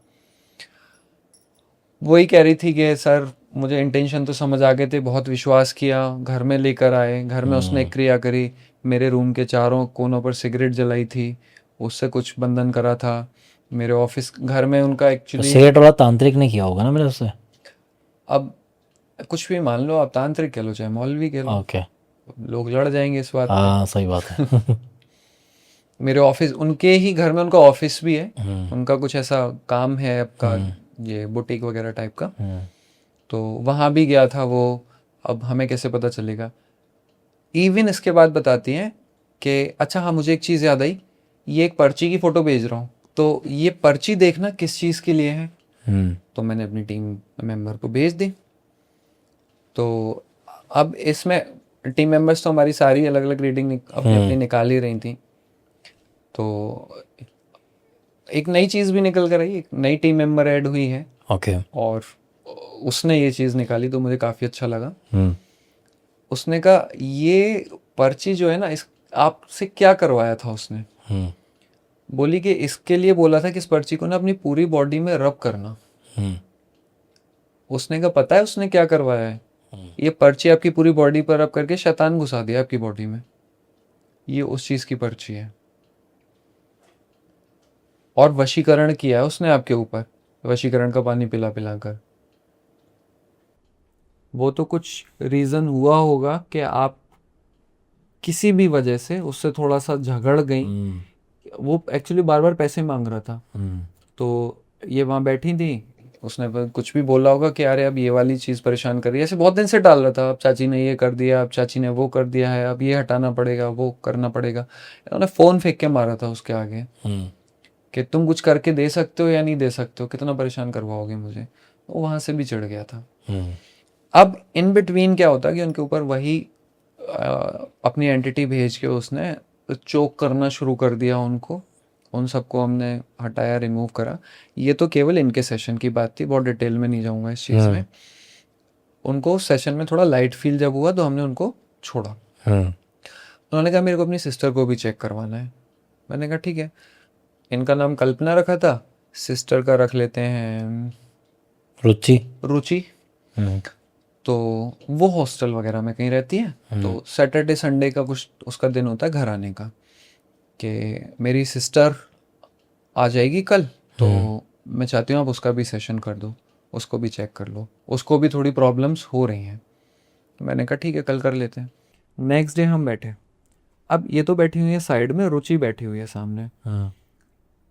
वही कह रही थी कि सर मुझे इंटेंशन तो समझ आ गए थे, बहुत विश्वास किया, घर में लेकर आए, घर में उसने एक क्रिया करी, मेरे रूम के चारों कोनों पर सिगरेट जलाई थी, उससे कुछ बंधन करा था। मेरे ऑफिस घर में उनका एक्चुअली सिगरेट वाला तांत्रिक ने किया होगा ना मेरे से। अब कुछ भी मान लो, आप तांत्रिक कह लो चाहे मौलवी कह लो, ओके। लोग लड़ जाएंगे इस बात पे। हाँ सही बात है। मेरे ऑफिस, उनके ही घर में उनका ऑफिस भी है, उनका कुछ ऐसा काम है आपका, ये बुटीक वगैरह टाइप का, तो वहाँ भी गया था वो। अब हमें कैसे पता चलेगा? इवन इसके बाद बताती हैं कि अच्छा हाँ, मुझे एक चीज़ याद आई, ये एक पर्ची की फ़ोटो भेज रहा हूँ, तो ये पर्ची देखना किस चीज़ के लिए है। तो मैंने अपनी टीम मेंबर को भेज दी। तो अब इसमें टीम मेंबर्स तो हमारी सारी अलग अलग रीडिंग अपनी अपनी निकाल ही रही थी। तो एक नई चीज़ भी निकल कर आई, एक नई टीम मेंबर ऐड हुई है ओके। और उसने ये चीज़ निकाली तो मुझे काफ़ी अच्छा लगा। उसने कहा ये पर्ची जो है ना, इस आपसे क्या करवाया था उसने? बोली कि इसके लिए बोला था कि इस पर्ची को ना अपनी पूरी बॉडी में रब करना। उसने कहा पता है उसने क्या करवाया है? ये पर्ची आपकी पूरी बॉडी पर रब करके शैतान घुसा दिया आपकी बॉडी में। ये उस चीज़ की पर्ची है। और वशीकरण किया है उसने आपके ऊपर, वशीकरण का पानी पिला पिला कर। वो तो कुछ रीज़न हुआ होगा कि आप किसी भी वजह से उससे थोड़ा सा झगड़ गई। वो एक्चुअली बार बार पैसे मांग रहा था, तो ये वहाँ बैठी थी, उसने कुछ भी बोला होगा कि अरे अब ये वाली चीज़ परेशान कर रही है, ऐसे बहुत दिन से डाल रहा था, अब चाची ने ये कर दिया, अब चाची ने वो कर दिया है, अब ये हटाना पड़ेगा, वो करना पड़ेगा। उन्होंने फ़ोन फेंक के मारा था उसके आगे कि तुम कुछ करके दे सकते हो या नहीं दे सकते हो, कितना परेशान करवाओगे मुझे। वो वहाँ से भी चढ़ गया था। अब इन बिटवीन क्या होता है कि उनके ऊपर वही अपनी एंटिटी भेज के उसने चोक करना शुरू कर दिया उनको। उन सबको हमने हटाया, रिमूव करा। ये तो केवल इनके सेशन की बात थी, बहुत डिटेल में नहीं जाऊंगा इस चीज़ में। उनको सेशन में थोड़ा लाइट फील जब हुआ तो हमने उनको छोड़ा। उन्होंने कहा मेरे को अपनी सिस्टर को भी चेक करवाना है। मैंने कहा ठीक है। इनका नाम कल्पना रखा था, सिस्टर का रख लेते हैं रुचि। तो वो हॉस्टल वगैरह में कहीं रहती है, तो सैटरडे संडे का कुछ उसका दिन होता है घर आने का, कि मेरी सिस्टर आ जाएगी कल, तो मैं चाहती हूँ आप उसका भी सेशन कर दो, उसको भी चेक कर लो, उसको भी थोड़ी प्रॉब्लम्स हो रही हैं। तो मैंने कहा ठीक है, कल कर लेते हैं। नेक्स्ट डे हम बैठे। अब ये तो बैठी हुई है साइड में, रुचि बैठी हुई है सामने।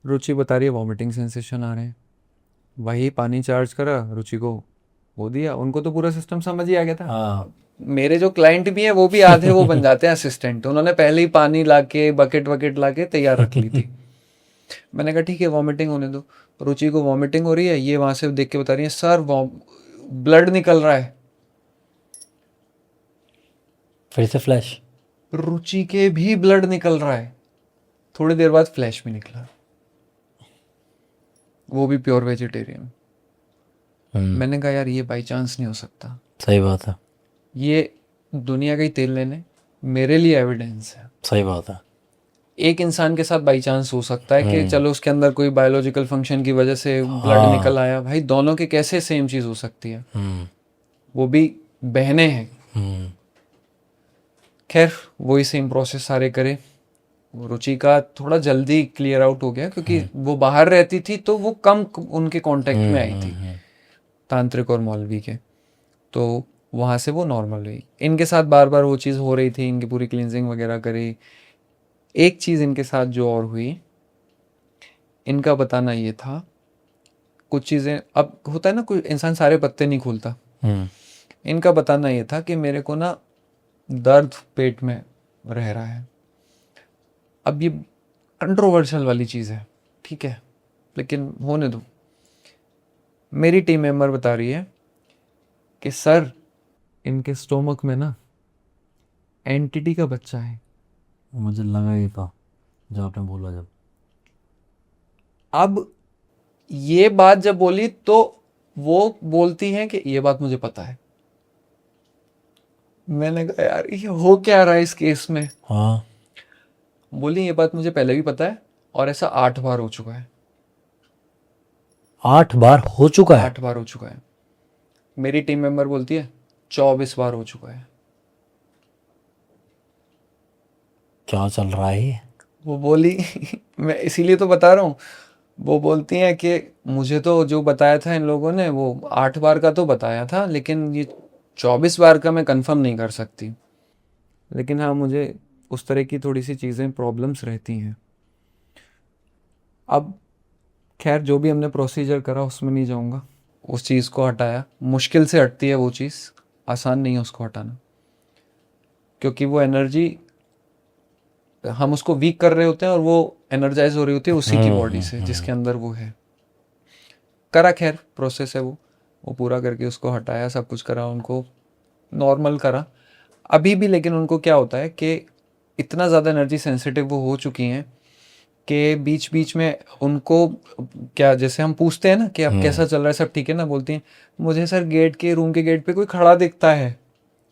रुचि बता रही है वॉमिटिंग सेंसेशन आ रहे हैं। वही पानी चार्ज करा, रुचि को वो दिया। उनको तो पूरा सिस्टम समझ ही आ गया था। मेरे जो क्लाइंट भी हैं वो भी आधे वो बन जाते हैं असिस्टेंट। उन्होंने पहले ही पानी लाके बकेट वकेट लाके तैयार रख ली थी। मैंने कहा ठीक है, वॉमिटिंग होने दो। रुचि को वॉमिटिंग हो रही है, ये वहां से देख के बता रही है सर ब्लड निकल रहा है। फिर से फ्लैश। रुचि के भी ब्लड निकल रहा है। थोड़ी देर बाद फ्लैश भी निकला, वो भी प्योर वेजिटेरियन। मैंने कहा यार ये बाई चांस नहीं हो सकता। सही बात है। ये दुनिया का ही तेल लेने, मेरे लिए एविडेंस है। सही बात है। एक इंसान के साथ बाई चांस हो सकता है कि चलो उसके अंदर कोई बायोलॉजिकल फंक्शन की वजह से ब्लड निकल आया, भाई दोनों के कैसे सेम चीज हो सकती है? वो भी बहनें हैं। खैर वही सेम प्रोसेस सारे करे। रुचि का थोड़ा जल्दी क्लियर आउट हो गया क्योंकि वो बाहर रहती थी, तो वो कम उनके कांटेक्ट में आई थी तांत्रिक और मौलवी के, तो वहाँ से वो नॉर्मल हुई। इनके साथ बार बार वो चीज़ हो रही थी, इनकी पूरी क्लींजिंग वगैरह करी। एक चीज़ इनके साथ जो और हुई, इनका बताना ये था, कुछ चीज़ें अब होता है ना, कोई इंसान सारे पत्ते नहीं खोलता। इनका बताना ये था कि मेरे को ना दर्द पेट में रह रहा है। अब ये कंट्रोवर्शियल वाली चीज़ है, ठीक है, लेकिन होने दो। मेरी टीम मेंबर बता रही है कि सर इनके स्टोमक में ना एंटिटी का बच्चा है। मुझे लगा ही था जब आपने बोला। जब अब ये बात जब बोली तो वो बोलती हैं कि ये बात मुझे पता है। मैंने कहा यार ये हो क्या रहा है इस केस में? हाँ। बोली ये बात मुझे पहले भी पता है और ऐसा 8 बार हो चुका है। 8 बार हो चुका है? 8 बार हो चुका है। मेरी टीम मेंबर बोलती है 24 बार हो चुका है। क्या चल रहा है ये? वो बोली मैं इसीलिए तो बता रहा हूँ। वो बोलती हैं कि मुझे तो जो बताया था इन लोगों ने वो 8 बार का तो बताया था, लेकिन ये 24 बार का मैं कंफर्म नहीं कर सकती। लेकिन हाँ, मुझे उस तरह की थोड़ी सी चीज़ें प्रॉब्लम्स रहती हैं। अब खैर जो भी हमने प्रोसीजर करा उसमें नहीं जाऊंगा, उस चीज़ को हटाया, मुश्किल से हटती है वो चीज़, आसान नहीं है उसको हटाना, क्योंकि वो एनर्जी हम उसको वीक कर रहे होते हैं और वो एनर्जाइज हो रही होती है उसी की बॉडी से जिसके अंदर वो है। करा, खैर प्रोसेस है वो पूरा करके उसको हटाया, सब कुछ करा, उनको नॉर्मल करा। अभी भी लेकिन उनको क्या होता है कि इतना ज़्यादा एनर्जी सेंसिटिव वो हो चुकी हैं कि बीच बीच में उनको क्या, जैसे हम पूछते हैं ना कि अब कैसा चल रहा है, सब ठीक है ना, बोलती हैं मुझे सर गेट के रूम के गेट पे कोई खड़ा दिखता है।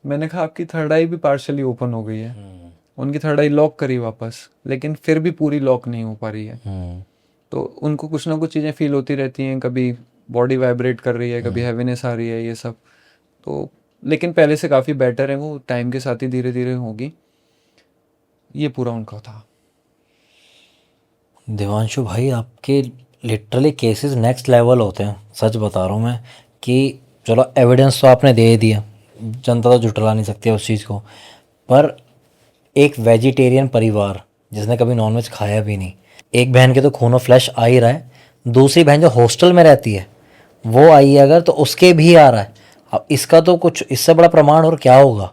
मैंने कहा आपकी थर्ड आई भी पार्शली ओपन हो गई है। उनकी थर्ड आई लॉक करी वापस, लेकिन फिर भी पूरी लॉक नहीं हो पा रही है। तो उनको कुछ ना कुछ चीज़ें फील होती रहती हैं, कभी बॉडी वाइब्रेट कर रही है, कभी हैवीनेस आ रही है, ये सब। तो लेकिन पहले से काफ़ी बेटर है, वो टाइम के साथ ही धीरे धीरे होगी। ये पूरा उनका था। देवांशु भाई आपके लिटरली केसेस नेक्स्ट लेवल होते हैं, सच बता रहा हूँ मैं। कि चलो एविडेंस तो आपने दे ही दिया, जनता तो जुटला नहीं सकती उस चीज़ को, पर एक वेजिटेरियन परिवार जिसने कभी नॉनवेज खाया भी नहीं, एक बहन के तो खून और फ्लैश आ ही रहा है, दूसरी बहन जो हॉस्टल में रहती है वो आई है अगर, तो उसके भी आ रहा है। अब इसका तो कुछ इससे बड़ा प्रमाण और क्या होगा।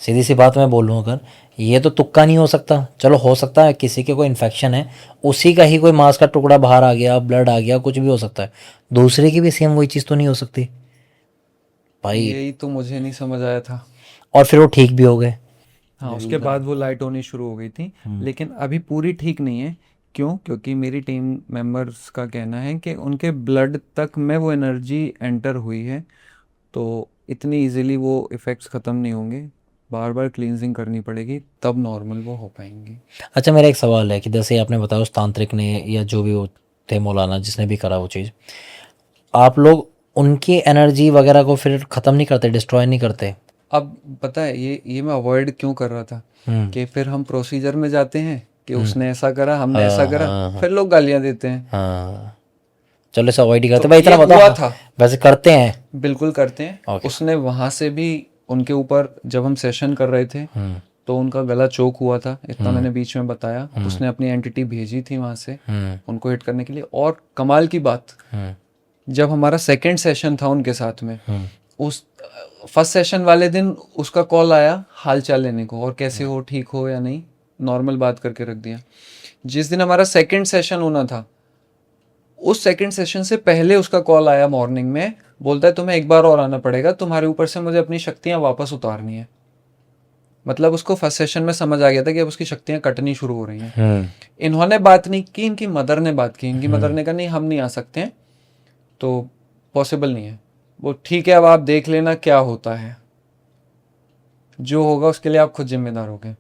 सीधी सी बात मैं बोलूँ, अगर ये तो तुक्का नहीं हो सकता। चलो हो सकता है किसी के कोई इन्फेक्शन है, उसी का ही कोई मांस का टुकड़ा बाहर आ गया, ब्लड आ गया, कुछ भी हो सकता है। दूसरे की भी सेम वही चीज़ तो नहीं हो सकती भाई। यही तो मुझे नहीं समझ आया था। और फिर वो ठीक भी हो गए। हाँ, उसके बाद वो लाइट होनी शुरू हो गई थी, लेकिन अभी पूरी ठीक नहीं है। क्यों? क्योंकि मेरी टीम मेंबर्स का कहना है कि उनके ब्लड तक में वो एनर्जी एंटर हुई है, तो इतनी इजीली वो इफ़ेक्ट्स ख़त्म नहीं होंगे, बार बार क्लींजिंग करनी पड़ेगी, तब नॉर्मल वो हो पाएंगी। अच्छा, मेरा एक सवाल है कि जैसे आपने बताया उस तांत्रिक ने या जो भी वो थे मौलाना जिसने भी करा वो चीज़, आप लोग उनकी एनर्जी वगैरह को फिर ख़त्म नहीं करते, डिस्ट्रॉय नहीं करते? अब पता है ये मैं अवॉइड क्यों कर रहा था कि फिर हम प्रोसीजर में जाते हैं कि उसने ऐसा करा, हमने ऐसा करा, फिर लोग गालियां देते हैं। हाँ, चलो इसे अवॉइड ही करते तो भाई, इतना ये बताओ। हुआ था। वैसे करते हैं। बिल्कुल करते हैं। उसने वहां से भी उनके ऊपर, जब हम सेशन कर रहे थे तो उनका गला चोक हुआ था, इतना मैंने बीच में बताया। उसने अपनी एंटिटी भेजी थी वहां से उनको हिट करने के लिए। और कमाल की बात, जब हमारा सेकंड सेशन था उनके साथ में, उस फर्स्ट सेशन वाले दिन उसका कॉल आया हाल चाल लेने को, और कैसे हो, ठीक हो या नहीं, नॉर्मल बात करके रख दिया। जिस दिन हमारा सेकंड सेशन होना था, उस सेकंड सेशन से पहले उसका कॉल आया मॉर्निंग में, बोलता है तुम्हें एक बार और आना पड़ेगा, तुम्हारे ऊपर से मुझे अपनी शक्तियां वापस उतारनी है। मतलब उसको फर्स्ट सेशन में समझ आ गया था कि अब उसकी शक्तियां कटनी शुरू हो रही हैं। इन्होंने बात नहीं की, इनकी मदर ने बात की। इनकी मदर ने कहा नहीं, हम नहीं आ सकते हैं, तो पॉसिबल नहीं है। वो ठीक है, अब आप देख लेना क्या होता है, जो होगा उसके लिए आप खुद जिम्मेदार होगे।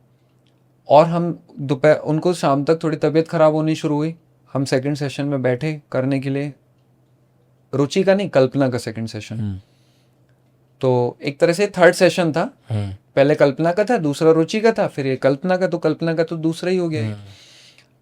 और हम दोपहर, उनको शाम तक थोड़ी तबीयत खराब होनी शुरू हुई। हम सेकंड सेशन में बैठे करने के लिए, रुचि का नहीं, कल्पना का सेकंड सेशन। तो एक तरह से थर्ड सेशन था। पहले कल्पना का था, दूसरा रुचि का था, फिर ये कल्पना का, तो कल्पना का तो दूसरा ही हो गया।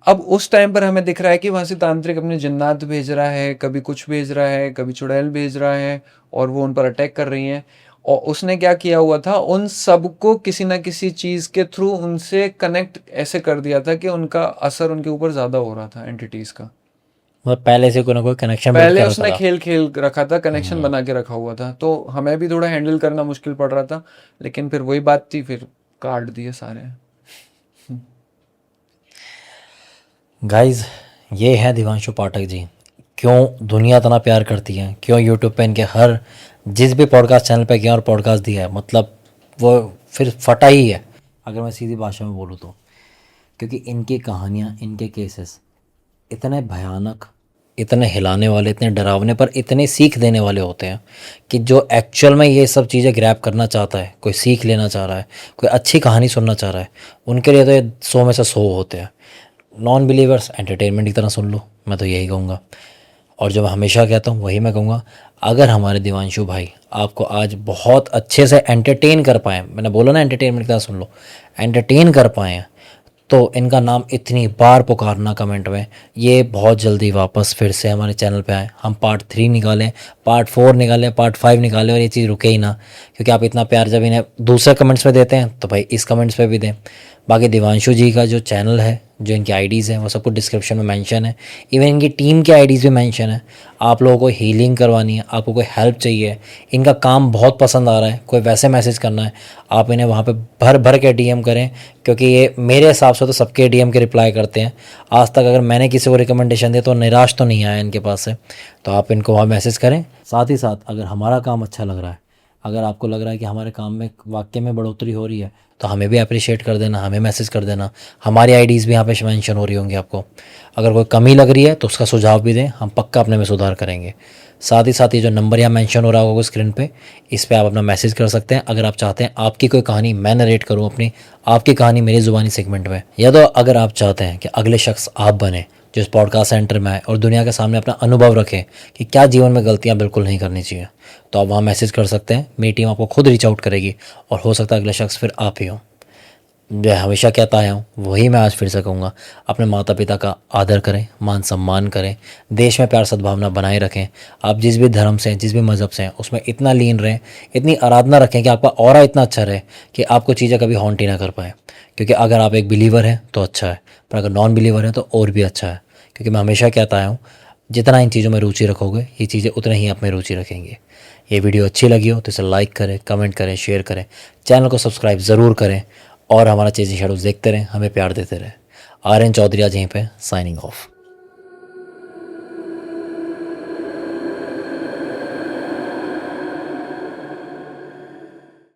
अब उस टाइम पर हमें दिख रहा है कि वहां से तांत्रिक अपने जिन्नात भेज रहा है, कभी कुछ भेज रहा है, कभी चुड़ैल भेज रहा है, और वो उन पर अटैक कर रही हैं। और उसने क्या किया हुआ था, उन सबको किसी ना किसी चीज के थ्रू उनसे कनेक्ट ऐसे कर दिया था कि उनका असर उनके ऊपर ज्यादा हो रहा था, एंटिटीज का। मतलब पहले से कोई ना कोई कनेक्शन पहले उसने खेल खेल रखा था, कनेक्शन बना के रखा हुआ था, तो हमें भी थोड़ा हैंडल करना मुश्किल पड़ रहा था। लेकिन फिर वही बात थी, फिर काट दिए सारे। गाइज, ये है दिवांशु पाठक जी। क्यों दुनिया इतना प्यार करती है, क्यों यूट्यूब पे इनके हर जिस भी पॉडकास्ट चैनल पे गया और पॉडकास्ट दिया है, मतलब वो फिर फटा ही है, अगर मैं सीधी भाषा में बोलूँ तो। क्योंकि इनकी कहानियाँ, इनके केसेस इतने भयानक, इतने हिलाने वाले, इतने डरावने, पर इतने सीख देने वाले होते हैं कि जो एक्चुअल में ये सब चीज़ें ग्रैब करना चाहता है, कोई सीख लेना चाह रहा है, कोई अच्छी कहानी सुनना चाह रहा है, उनके लिए तो ये 100 में से 100 होते हैं। नॉन बिलीवर्स एंटरटेनमेंट की तरह सुन लो, मैं तो यही कहूँगा। और जो मैं हमेशा कहता हूँ वही मैं कहूँगा, अगर हमारे दिवांशु भाई आपको आज बहुत अच्छे से एंटरटेन कर पाएँ, मैंने बोला ना एंटरटेनमेंट की तरह सुन लो, एंटरटेन कर पाएँ, तो इनका नाम इतनी बार पुकारना कमेंट में। ये बहुत जल्दी वापस फिर से हमारे चैनल पे आए, हम पार्ट 3 निकालें, पार्ट 4 निकालें, पार्ट 5 निकालें, और ये चीज़ रुके ही ना। क्योंकि आप इतना प्यार जब इन्हें दूसरे कमेंट्स पे देते हैं तो भाई इस कमेंट्स पे भी दें। बाकी दिवांशु जी का जो चैनल है जो इनकी आईडीज़ हैं वो सब कुछ डिस्क्रिप्शन में मेंशन है। इवन इनकी टीम की आईडीज़ भी मेंशन है। आप लोगों को हीलिंग करवानी है, आपको कोई हेल्प चाहिए, इनका काम बहुत पसंद आ रहा है, कोई वैसे मैसेज करना है, आप इन्हें वहाँ पे भर भर के डीएम करें, क्योंकि ये मेरे हिसाब से तो सबके डीएम के रिप्लाई करते हैं। आज तक अगर मैंने किसी को रिकमेंडेशन दिया तो निराश तो नहीं आया इनके पास से। तो आप इनको वहाँ मैसेज करें। साथ ही साथ अगर हमारा काम अच्छा लग रहा है, अगर आपको लग रहा है कि हमारे काम में वाकई में बढ़ोतरी हो रही है, तो हमें भी अप्रिशिएट कर देना, हमें मैसेज कर देना। हमारी आईडीज़ भी यहाँ पे मेंशन हो रही होंगी आपको। अगर कोई कमी लग रही है तो उसका सुझाव भी दें, हम पक्का अपने में सुधार करेंगे। साथ ही साथ ये जो नंबर यहाँ मेंशन हो रहा होगा स्क्रीन पे, इस पर आप अपना मैसेज कर सकते हैं। अगर आप चाहते हैं आपकी कोई कहानी मैं नरेट करूँ, अपनी आपकी कहानी मेरी ज़ुबानी सेगमेंट में, या तो अगर आप चाहते हैं कि अगले शख्स आप बने जो इस पॉडकास्ट सेंटर में आए और दुनिया के सामने अपना अनुभव रखें कि क्या जीवन में गलतियाँ बिल्कुल नहीं करनी चाहिए, तो आप वहाँ मैसेज कर सकते हैं। मेरी टीम आपको खुद रीच आउट करेगी और हो सकता है अगला शख्स फिर आप ही हो। जो हमेशा कहता आया हूँ वही मैं आज फिर से कहूँगा, अपने माता पिता का आदर करें, मान सम्मान करें, देश में प्यार सद्भावना बनाए रखें। आप जिस भी धर्म से हैं, जिस भी मज़हब से हैं, उसमें इतना लीन रहें, इतनी आराधना रखें कि आपका ऑरा इतना अच्छा रहे कि आपको चीज़ें कभी हॉन्ट ही ना कर पाए। क्योंकि अगर आप एक बिलीवर हैं तो अच्छा है, पर अगर नॉन बिलीवर हैं तो और भी अच्छा है। क्योंकि मैं हमेशा कहता आया हूँ, जितना इन चीज़ों में रुचि रखोगे ये चीज़ें उतने ही आप में रुचि रखेंगे। ये वीडियो अच्छी लगी हो तो इसे लाइक करें, कमेंट करें, शेयर करें, चैनल को सब्सक्राइब ज़रूर करें और हमारा चेजिंग शैडोज़ देखते रहें, हमें प्यार देते रहें। आर्यन चौधरी आज यहीं पे साइनिंग ऑफ।